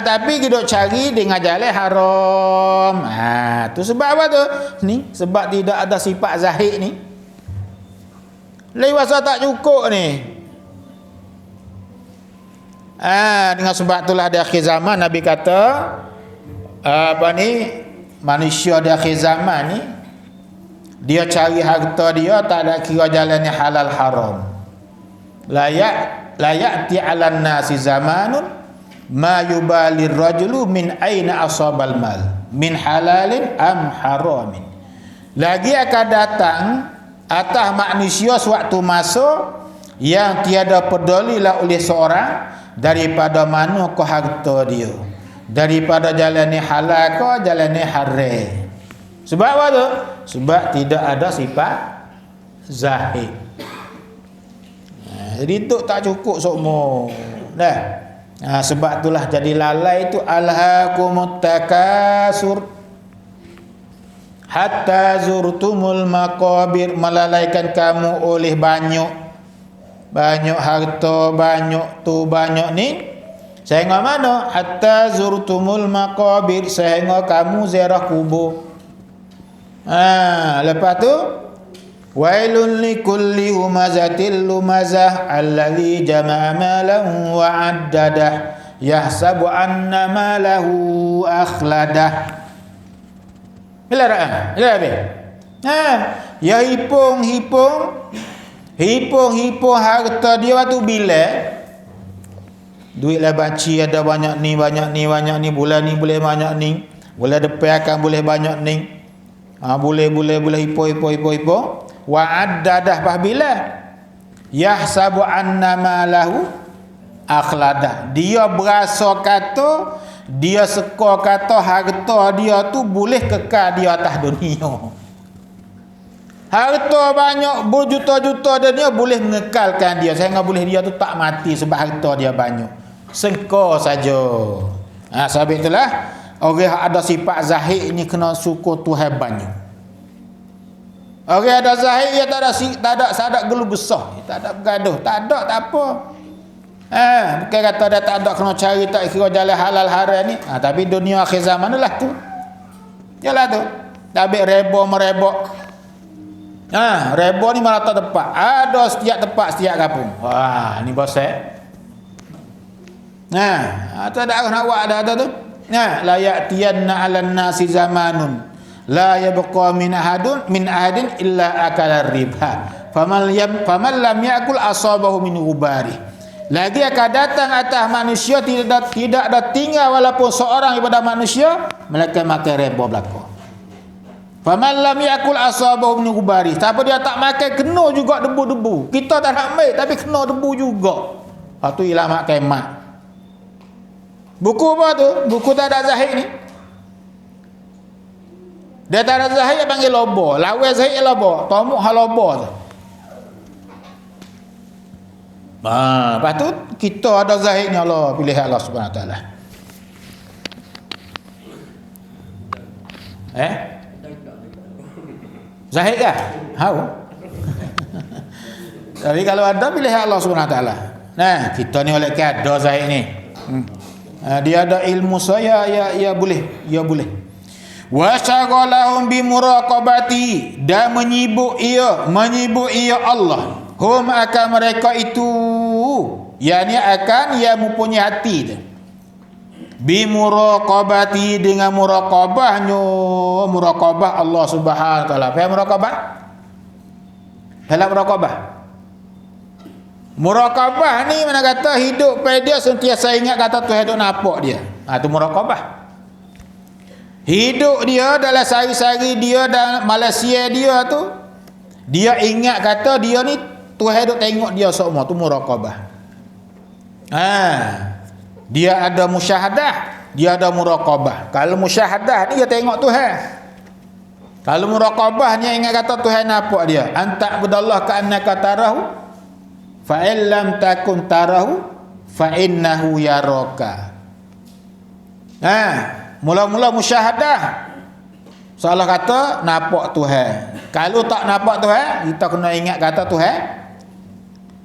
Tapi kita cari dengan jalan haram. Tu sebab apa tu? Ni sebab tidak ada sifat zahid ni. Lewasa tak cukup ni. Dengan sebab itulah di akhir zaman Nabi kata manusia di akhir zaman ni dia cari harta dia tak ada kira jalan yang halal haram. Layati 'alan nasi zamanun ma yubalir rajulu min aina asabal mal min halalin am haramin. Lagi akan datang atas manusia suatu masa yang tiada pedulilah oleh seorang daripada mana ke harta dia, daripada jalan ni halal ke jalan ni haram. Sebab apa tu? Sebab tidak ada sifat zahid. Jadi tu tak cukup semua. Dah. Sebab itulah jadi lalai itu alhaakumut takasur hatta zurtumul maqabir, melalaikan kamu oleh banyak harta, banyak tu banyak ni sehingga mana? Hatta zurtumul maqabir, sehingga kamu ziarah kubur. Lepas tu wailun likulli humazatil lumazah allazi jama'a malan wa 'addadah yahsabu anna malahu akhladah. Bila ya hipung harta dia waktu bila duit lah banci ada banyak ni, bulan ni boleh banyak ni, bulan depan akan boleh banyak ni. Boleh hipo wa addadah pahbila yahsabu anna malahu akhladah, dia berasa kata, dia seka kata harta dia tu boleh kekal di atas dunia. Harta banyak berjuta-juta dunia boleh mengekalkan dia sehingga boleh dia tu tak mati sebab harta dia banyak. Sengka saja. Sebab itulah orang ada sifat zahid ni kena syukur Tuhan banyak. Orang ada zahid dia tak ada sadak gelu besar, tak ada bergaduh, tak ada tak apa. Bukan kata dia tak ada kena cari tak kira jalan halal haram ni. Tapi dunia akhir zaman lah tu. Yalah tu. Tapi rebo merebok. Rebo ni mana tak tepat. Ada setiap tempat, setiap kampung. Wah, ni bosan. Tu ada nak buat dah tu. La ya'tiyanna 'alan nasi zamanun la yabqa min ahadin illa akala riba. Faman lam ya'kul asabahu min ghubari. Lagi akan datang atas manusia tidak ada tinggal walaupun seorang daripada manusia mereka makan riba belaka. Faman lam ya'kul asabahu min ghubari. Siapa dia tak makan kena juga debu-debu. Kita tak nak ambil tapi kena debu juga. Tu ialah makan mak. Buku apa tu? Buku tak ada zahid ni. Dia tak ada zahid, dia panggil lobo. Lawan zahid dia lobo. Tomuk hal lobo tu. Lepas tu kita ada zahidnya Allah, pilih Allah Subhanahu Wa Taala. Zahid ke? Tapi kalau ada pilih Allah Subhanahu Wa Taala. Nah, kita ni oleh ada zahid ni. Dia ada ilmu saya ya boleh, ya boleh. Wa syaghalahum bi muraqabati, dan menyibuk ia Allah. Hum akan mereka itu, yakni akan yang mempunyai hati tu. Bi muraqabati, dengan muraqabah Allah Subhanahu Wa Taala. Faham muraqabah? Dalam muraqabah. Muraqabah ni mana kata hidup pada dia sentiasa ingat kata Tuhan duk nampak dia. Tu muraqabah. Hidup dia dalam sehari-hari dia dalam Malaysia dia tu, dia ingat kata dia ni Tuhan duk tengok dia semua, tu muraqabah. Dia ada musyahadah, dia ada muraqabah. Kalau musyahadah ni dia tengok Tuhan. Kalau muraqabah ni ingat kata Tuhan nampak dia. Anta budallah ka annaka tarahu fa in lam takun tarahu fa innahu yaraka. Mula-mula musyahadah. Salah kata nampak Tuhan. Kalau tak nampak Tuhan, kita kena ingat kata Tuhan.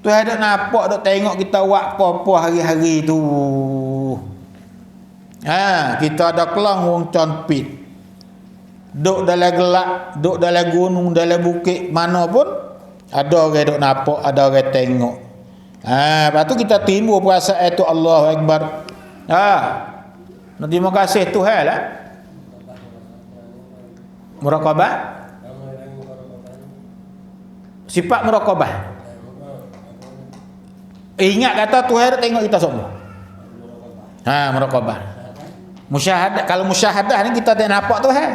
Tuhan duk nampak, duk tengok kita buat apa-apa hari-hari tu. Kita ada kelang wong conpit. Duk dalam gelap, duk dalam gunung, dalam bukit mana pun ada orang duk nampak, ada orang tengok. Lepas tu kita timbul perasaan tu Allahu Akbar. Terima kasih Tuhan lah. Muraqabah. Sifat muraqabah. Ingat kata Tuhan tengok kita semua. Muraqabah. Musyahadah, kalau musyahadah ni kita tak nampak Tuhan.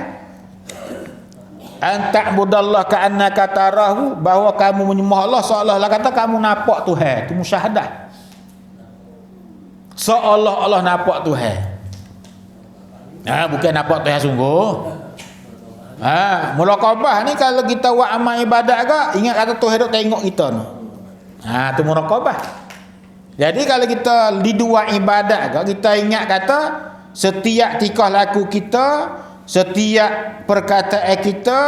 Anta budallah ka annaka tarahu, bahawa kamu menyembah Allah seolah-olah kata kamu nampak Tuhan. Itu musyahadah. Seolah-olah nampak Tuhan. Bukan nampak Tuhan sungguh. Muraqabah ni kalau kita buat amal ibadat ke, ingat kata Tuhan duk tengok kita ni. Tu muraqabah. Jadi kalau kita di dua ibadat ke, kita ingat kata setiap tingkah laku kita, setiap perkataan kita,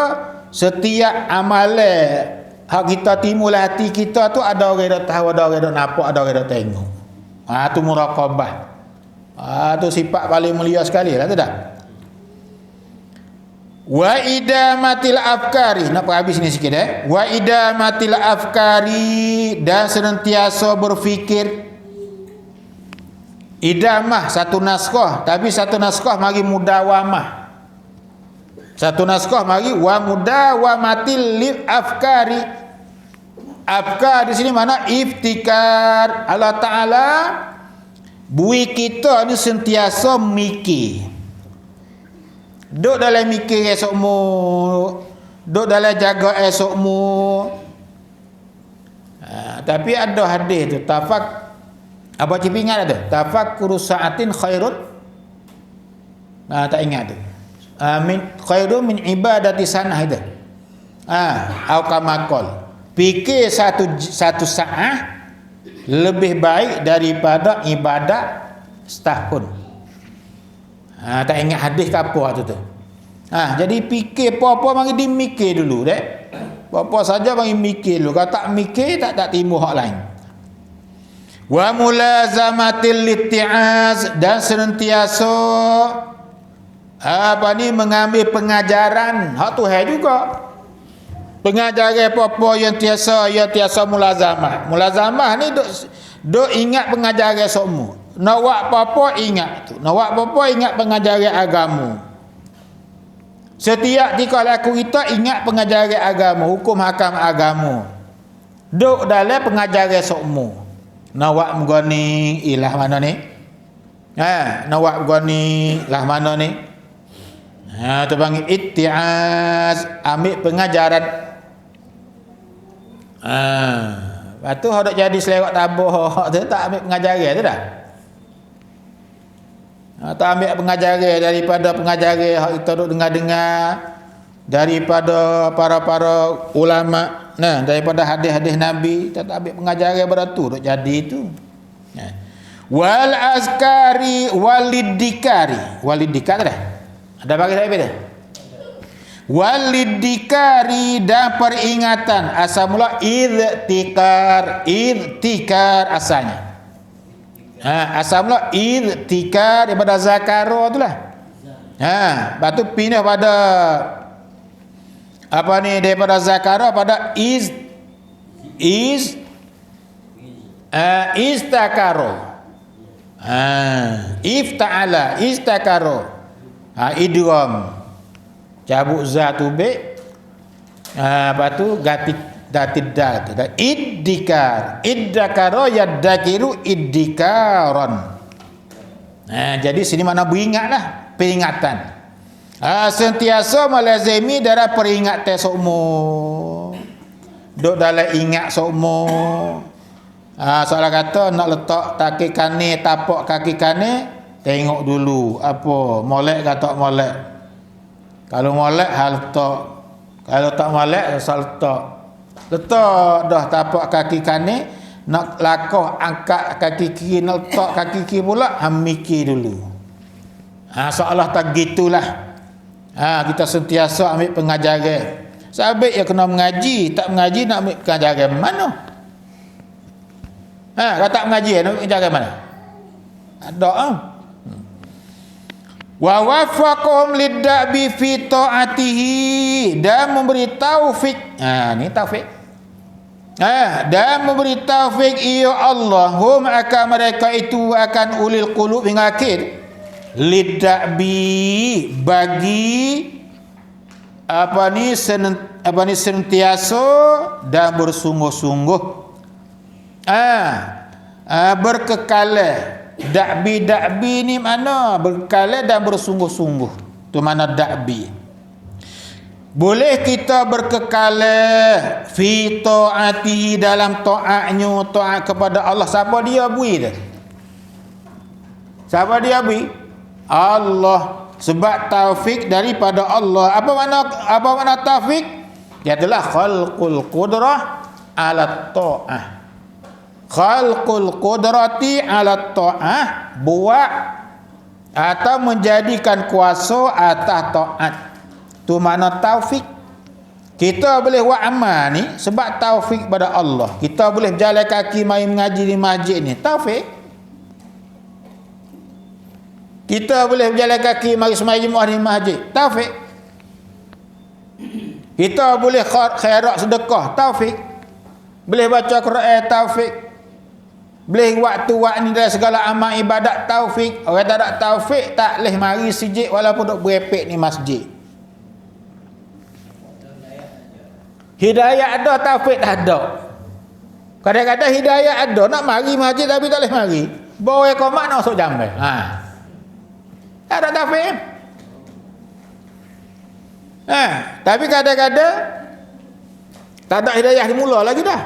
setiap amalan hak kita timbul hati kita tu ada orang dak tahu, ada orang dak nampak, ada orang dak tengok. Tu muraqabah. Tu sifat paling mulia sekali lah tu dah. Wa idamatil afkari, nak habis ni sikit wa idamatil afkari, dan senantiasa berfikir. Idamah satu naskah, tapi satu naskah mari mudawamah. Satu naskah mari wa mudawamatil lil afkari. Afkar di sini mana iftikar. Allah Taala bui kita ni sentiasa mikir. Duk dalam mikir esokmu, duk dalam jaga esokmu. Tapi ada hadis tu, apa cipi ingat ada? Tafakkuru sa'atin khairun. Tak ingat tu. Khairun min ibadati sanah itu. Au kama qol. Fikir satu saat lebih baik daripada ibadat setahun. Tak ingat hadis ke apa tu. Jadi fikir apa-apa mari dimikir dulu dek. Apa saja mari mikir dulu. Kalau tak mikir tak timbul hak lain. Wa mulazamatil litti'az, dan senantiasa mengambil pengajaran hak Tuhan juga. Pengajaran apa-apa yang tiasa mulazamah. Mulazamah ni duk ingat pengajaran semua. Nak buat apa-apa ingat tu. Nak buat apa-apa ingat pengajaran agama. Setiap tingkah laku kita ingat pengajaran agama, hukum hakam agama. Duk dalam pengajaran semua. Nak buat mengani ilah mana ni? Nak buat mengani ilah mana ni? Tu panggil itti'az, ambil pengajaran. Lepas tu hendak jadi selewat tabah tu tak ambil pengajaran tu dah. Tak ambil pengajaran daripada pengajaran hak kita duk dengar-dengar daripada para ulama, daripada hadis-hadis Nabi, tak ambil pengajaran beratu duk jadi tu. Wal azkari walidikari. Walidikar dah. Ada bagi saya beda. Walidikari, dan peringatan. Asal mula idtikar asalnya. Asal mula idtikar daripada zakara tu lah. Lepas tu pindah pada daripada zakara pada istakaro. Ifta'ala istakaro. Idgham. Cabut za tu be. Lepas tu datid dal tu. Iddakaro yaddakiru iddikaran. Jadi sini mana beringatlah, peringatan. Sentiasa melazimi darah peringatan semua. duk dalam ingat seumur. Soalan kata nak letak kaki kanan, tapak kaki kanan, tengok dulu apa molek ke tak molek. Kalau molek hal letak. Kalau tak molek asal letak. Letak dah tapak kaki kanan, nak lakah angkat kaki kiri, nak letak kaki kiri pula, mikir dulu. Soalah tak gitulah. Kita sentiasa ambil pengajaran. Sahabat yang kena mengaji, tak mengaji nak ambil pengajaran mana? Kalau tak mengaji nak ambil pengajaran mana? Ada. Wa wafaqahum liddabi fi ta'atihi, dan memberi taufik. Ni taufik. Dan memberi taufik ya Allah, hum akan mereka itu akan ulil qulub hingga akhir. Liddabi, bagi sentiasa dan bersungguh-sungguh, berkekalan. Dakbi ni mana berkekalan dan bersungguh-sungguh, tu mana dakbi. Boleh kita berkekalan fi taati, dalam taatnya, taat kepada Allah. Siapa dia bui dah? Siapa dia bui? Allah. Sebab taufik daripada Allah. Apa makna taufik? Dia adalah khalqul qudrah ala ta'ah. Khalqul qudrati ala ta'ah, buat atau menjadikan kuasa atas taat. Tu makna taufik. Kita boleh buat amal ni sebab taufik pada Allah. Kita boleh berjalan kaki mai mengaji di masjid ni, taufik. Kita boleh berjalan kaki mari sembahyang Jumaat di masjid, taufik. Kita boleh khairat sedekah, taufik. Boleh baca Quran, taufik. Boleh waktu ni dalam segala amal ibadat, taufik. Orang tak ada taufik tak boleh mari sijik walaupun duk berepek ni masjid. Hidayah ada, taufik tak ada. Kadang-kadang hidayah ada, nak mari masjid tapi tak boleh mari. Bawa komat nak masuk jambai. Tak ada taufik. Tapi kadang-kadang tak ada hidayah dimula lagi dah.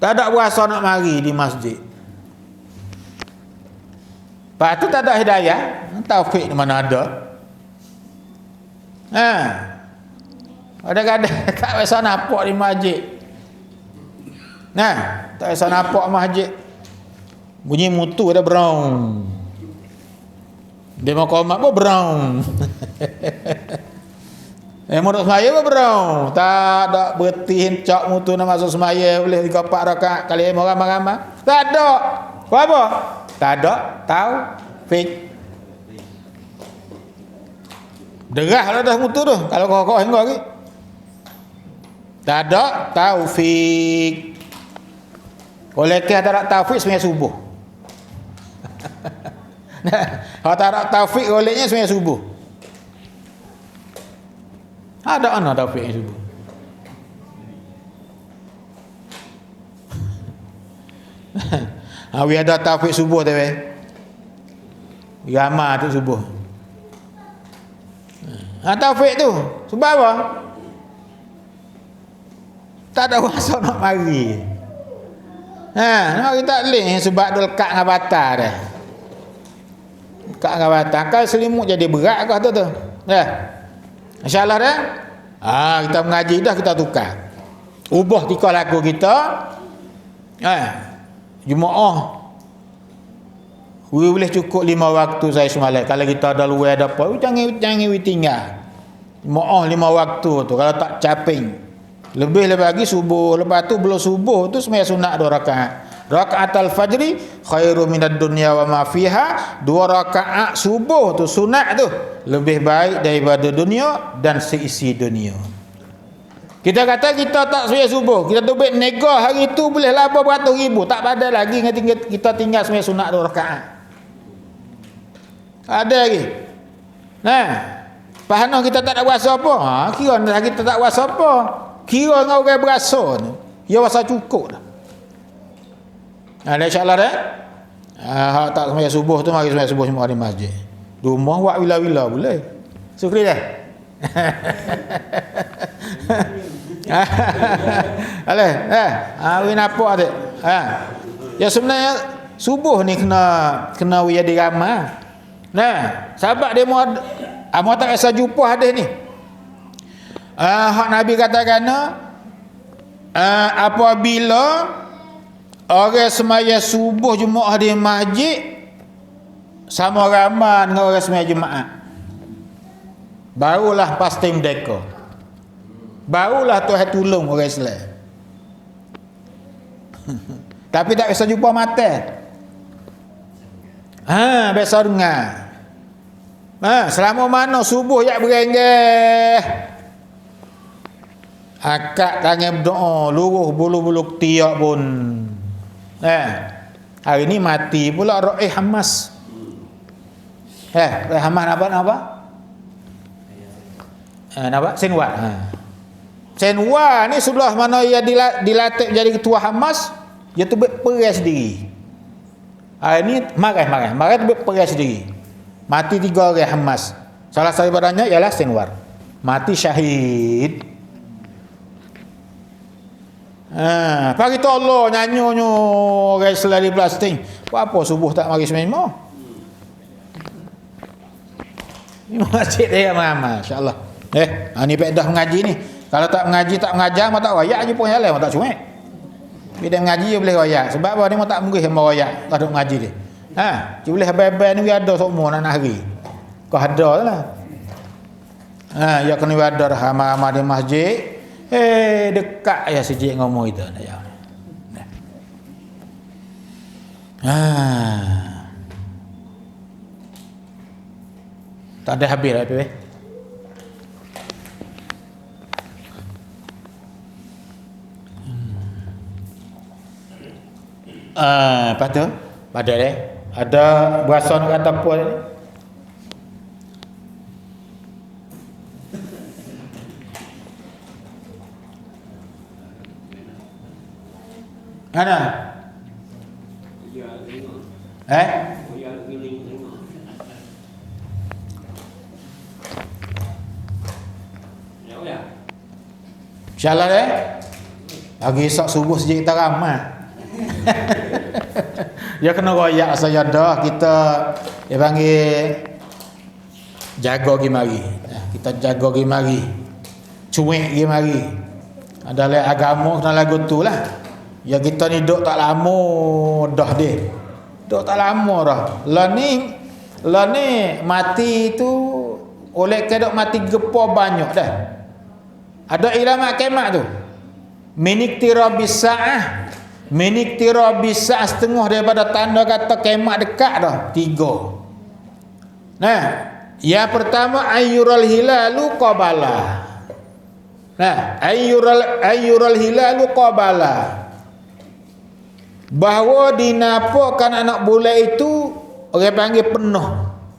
Tak ada puasa nak mari di masjid. Lepas tu tak ada hidayah, taufik di mana ada. Kadang-kadang tak biasa nampak di masjid. Tak biasa nampak masjid. Bunyi mutu ada brown. Dia mau komat pun brown. Mau duduk semaya pun brown. Tak ada bertin cak mutu nak masuk semaya boleh 3-4 rakaat kali ramai-ramai. Tak ada. Apa? Tak ada taufik. Derah lah dah mutu tu. Kalau kau hingga lagi. Tak ada taufik. Oleh kerana tak ada taufik sebenarnya subuh. Kalau tak ada taufik olehnya sebenarnya subuh. Ada anak taufik yang subuh. Awi ada taufik subuh tu Ramah tu subuh. Taufik tu sebab apa? Tak ada masa nak mari. Nak mari tak boleh sebab dia lekat dengan batal dah. Lekat dengan batal. Kalau selimut jadi berat kau tu. InsyaAllah dah. Kita mengaji dah, kita tukar. Ubah tika laku kita. Jumaah. Boleh cukup 5 waktu saya semalam. Kalau kita ada luar ada apa, jangan tinggal. Jumaah 5 waktu tu. Kalau tak caping. Lebih lagi subuh. Lepas tu belum subuh tu sembahyang sunat 2 rakaat. Rakaatul fajri khairu minad dunya wa ma fiha. 2 rakaat subuh tu sunat tu lebih baik daripada dunia dan seisi dunia. Kita kata kita tak sembahyang subuh, kita tubik nega hari tu boleh laba beratus ribu, tak pada lagi kita tinggal sembahyang sunat 2 rakaat. Ada lagi. Pahanah kita tak ada berasa apa? Kira kita tak berasa apa? Kira dengan orang berasa tu, dia rasa cukup dah. InsyaAllah dah. Tak sembahyang subuh tu mari sembahyang subuh semua di masjid. Rumah buat wila-wila boleh. Syukri dah. Aleh, win apa tu? Ya sebenarnya subuh ni kena wia dirama. Nah, sahabat dia mau tak rasa jumpa hadis ni. Hak Nabi katakan apabila orang semaya subuh Jumaat di masjid sama ramai dengan orang semaya Jumaat, barulah pasti merdeka. Barulah Tuhan tolong orang Islam. Tapi tak bisa jumpa mata. Biasa dengar. Selama mana subuh yak berenggeh. Akak tangan berdoa, luruh bulu-bulu tiak pun. Hari ni mati pula Roh Hamas. Roh Hamas apa? Nampak? Senwar. Senwar ni sebelah mana ia dilatih jadi ketua Hamas, dia tu berperas diri. Hari ni marah tu berperas diri. Mati 3 orang Hamas. Salah satu badannya ialah Senwar. Mati syahid. Pagi tolong nyanyo orang Islam di Palestin. Apa subuh tak mari semua? Ni masjid dia ramai, insya-Allah. Ni faedah mengaji ni. Kalau tak mengaji tak mengajar, tak royak je pun jalan, tak cuek. Bila mengaji dia boleh royak. Sebab apa dia tak mungkin sama royak kalau mengaji dia. Dia boleh habis-habis ni ada semua nak hari. Kau ada lah. Ya kena ada ramai-ramai di masjid. Dekat ya sejak ngomong itu ya. Tak ada habis lah tu. Lepas tu pada dia ada bahasa nak kata apa ni? Mana? InsyaAllah deh. Pagi esok subuh sejak kita ramai. Dia kena royak saya dah. Kita dia panggil jaga pergi mari. Kita jaga pergi mari. Cuek pergi mari. Adalah agama kena lagu tu lah. Ya kita ni duduk tak lama dah dia. Duduk tak lama dah. Lah ni mati tu oleh kedok mati gepa banyak dah. Ada ilmu kiamat tu. Miniktira bisa'ah. Miniktira bisa'ah setengah daripada tanda kata kiamat dekat dah. 3. Yang pertama ayyural hilalu qabala. Ayyural hilalu qabala. Bahawa dinampakkan anak bulan itu orang panggil penuh.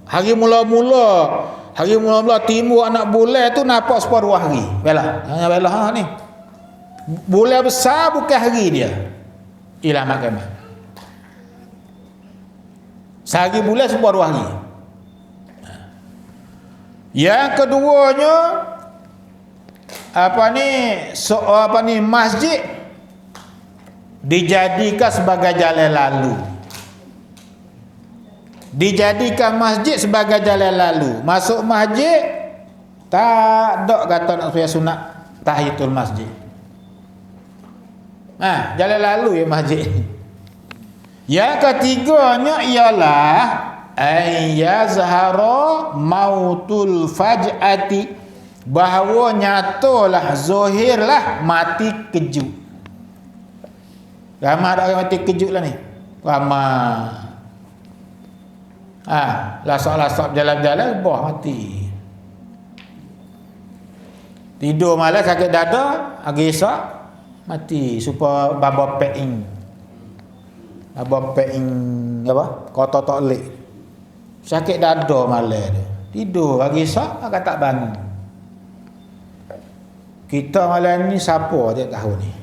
Hari mula-mula timur anak bulan tu nampak separuh hari. Belah ni. Bulan besar bukan hari dia. Ialah mahkamah. Sehari bulan separuh hari. Yang keduanya masjid dijadikan sebagai jalan lalu. Dijadikan masjid sebagai jalan lalu. Masuk masjid tak ada kata nak supaya sunat tahiyatul masjid. Jalan lalu ya masjid. Yang ketiganya ialah ayyazhara mautul faj'ati, bahawa nyatalah zahirlah mati kejut. Ramai ada orang mati kejut lah ni. Ramai. Lasak-lasak jalan-jalan mati. Tidur malam sakit dada, pagi esok mati. Supaya baba peing apa? Kota toilet. Sakit dada malam dia. Tidur pagi esok agak tak bangun. Kita malam ni siapa dia tahu ni?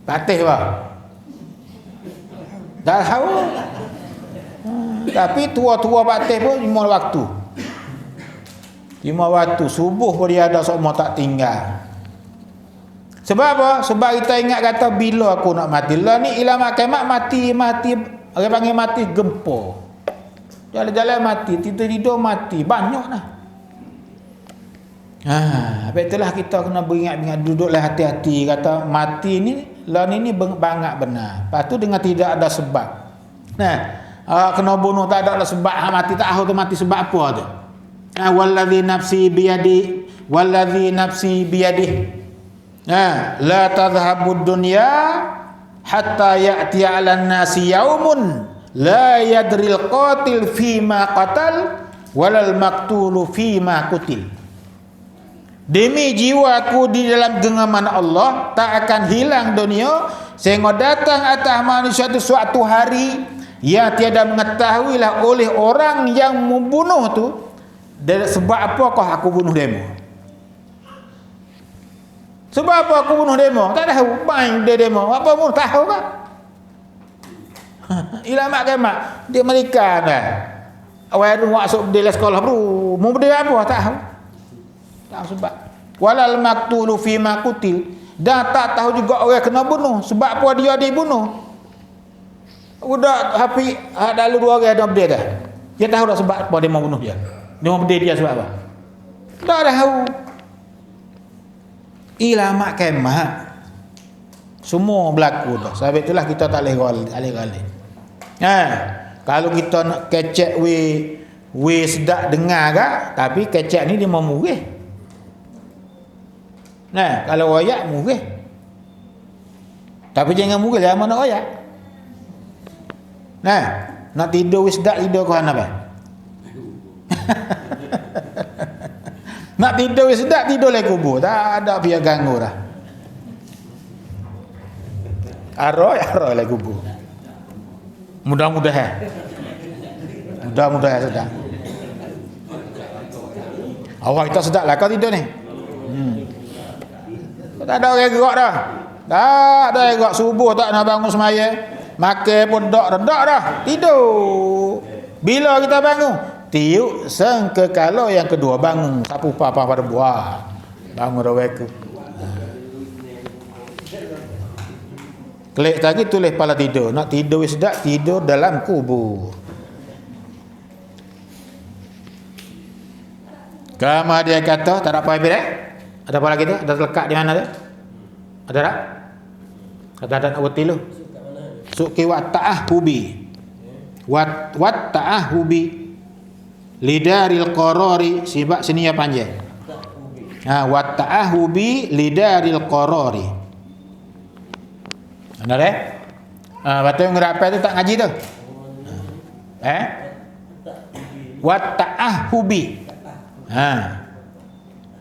Patih bah. Tak tahu. Tapi tua-tua patih pun 5 waktu. 5 waktu subuh pun dia ada semua tak tinggal. Sebab apa? Sebab kita ingat kata bila aku nak mati. Lah ni ilmu kiamat mati orang panggil mati gempa. Jalan-jalan mati, tidur-tidur mati, banyak dah. Habis itulah kita kena beringat-ingat, duduklah hati-hati kata mati ni lah ni bangat benar. Lepas tu dengan tidak ada sebab. Nah, kena bunuh tak ada sebab, mati tak tahu tu mati sebab apa tu. Wallazi nafsi biyadi. La tadhhabud dunya hatta ya'ti 'alan nasi yaumun la yadril qatil fima qatal walal maqtulu fima qutil. Demi jiwaku di dalam genggaman Allah tak akan hilang dunia sehingga datang atas manusia itu suatu hari yang tiada mengetahuilah oleh orang yang membunuh tu sebab apakah aku bunuh demo. Sebab apa aku bunuh demo? Tak tahu. Main dia demo. Apa pun tahu kan? Ilamak kemak. Dia Amerika kan. Awal tu masuk dia sekolah bro. Mau dia apa? Tak tahu. Tak tahu sebab. Walal maqtulu fi ma qutil. Dan tak tahu juga orang kena bunuh. Sebab apa dia dibunuh? Budak hapi dalu 2 orang ada berdiri dah. Dia tahu dah sebab apa dia mau bunuh dia. Dia mau berdiri dia sebab apa? Tak tahu. Ilamak kemak semua berlaku dah. Sebab itulah kita tak boleh galih. Kalau kita nak kecek we sedap dengar kak, tapi kecek ni dia mau murih. Kalau royak murih. Tapi jangan murih lama nak royak. Nak tidur we sedap tidur kau apa? Nak tidur sedap tidur lagi kubur. Tak ada biar ganggu dah. Aroi lagi kubur. Mudah-mudahan sedap. Awak kita sedap lah kau tidur ni. Tak ada orang gerak dah. Tak ada orang gerak subuh tak nak bangun semaya. Makan pun redak dah. Tidur. Bila kita bangun? Tiup sengkekala yang kedua bangun sapu papa pada buah. Bangun raweku. Klik lagi tulis pala tidur. Nak tidur sedap tidur dalam kubur. Kama dia kata tak ada apa lebih Ada apa lagi tu? Ada lekat di mana tu? Ada tak? Kata ada nak betul tu. Suki wa ta'ahubi. Wa ta'ahubi. Lidaril qarari sibak sini ya panjang. Wa ta'ahubi lidaril qarari. Benar Batu yang ngerapai tu tak ngaji tu. Wa ta'ahubi.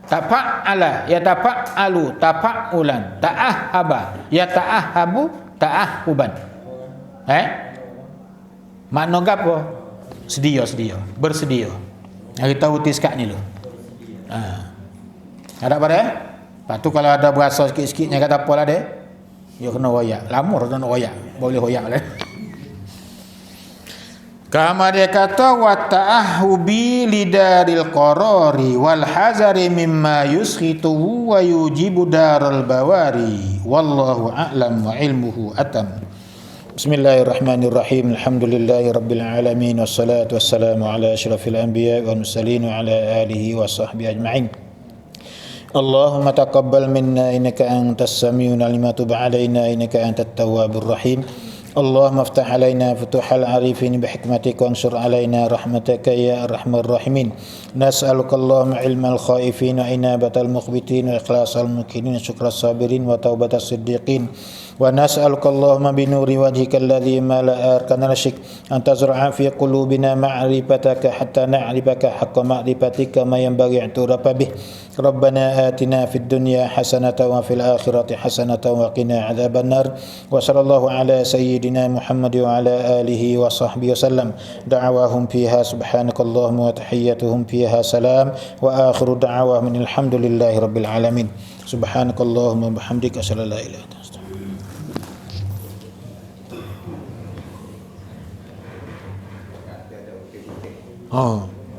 Tafa'ala ya tafa'alu tafa'ulan ta'ahaba ya ta'ahabu ta'ahuban. Makna apa? Sedia, bersedia. Kita utis kat ni lu. Ada pada? Lepas tu kalau ada berasa sikit-sikitnya kata apa lah dia? Ya kena royak. Lamur tu nak royak. Boleh royak lah. Kama dia kata wa ta'ahubi lidaril qarari wal hazari mimma yuskhitu wa yujibu daral bawari. Wallahu a'lam wa ilmuhu atam. Bismillahirrahmanirrahim. Alhamdulillahi rabbil alamin wassalatu wassalamu ala asyrafil anbiya wal mursalin wa ala alihi wa sahbihi ajma'in. Allahumma taqabbal minna innaka antas samiul alim wa tub alaina innaka antat tawwabur rahim. Allahumma iftah alaina futuhal arifin bihikmatika wansur alaina rahmataka ya arhamar rahimin. Nas'aluka Allahumma ilmal khaifin wa inabatal mukhbitin wa ikhlasal mukinin wa syukras sabirin wa taubatas siddiqin. Wa nas'aluka Allahumma binuri wajhika alladhi mala'a arkana rasyik an tazra'a fi qulubina ma'rifataka hatta na'rifaka haqqa ma'rifatika ma yanbaghi an turafa bih. Rabbana atina fid dunya hasanatan wa fil akhirati hasanatan wa qina adzaban nar. Wa sallallahu ala sayyidina Muhammad wa ala alihi wa sahbihi wasallam. Da'awahum fiha subhanakallahumma wa tahiyyatuhum fiha salam wa akhiru da'awahum alhamdulillahi rabbil alamin. Subhanakallahumma bihamdika asyhadu an la ilaha illa anta astaghfiruka.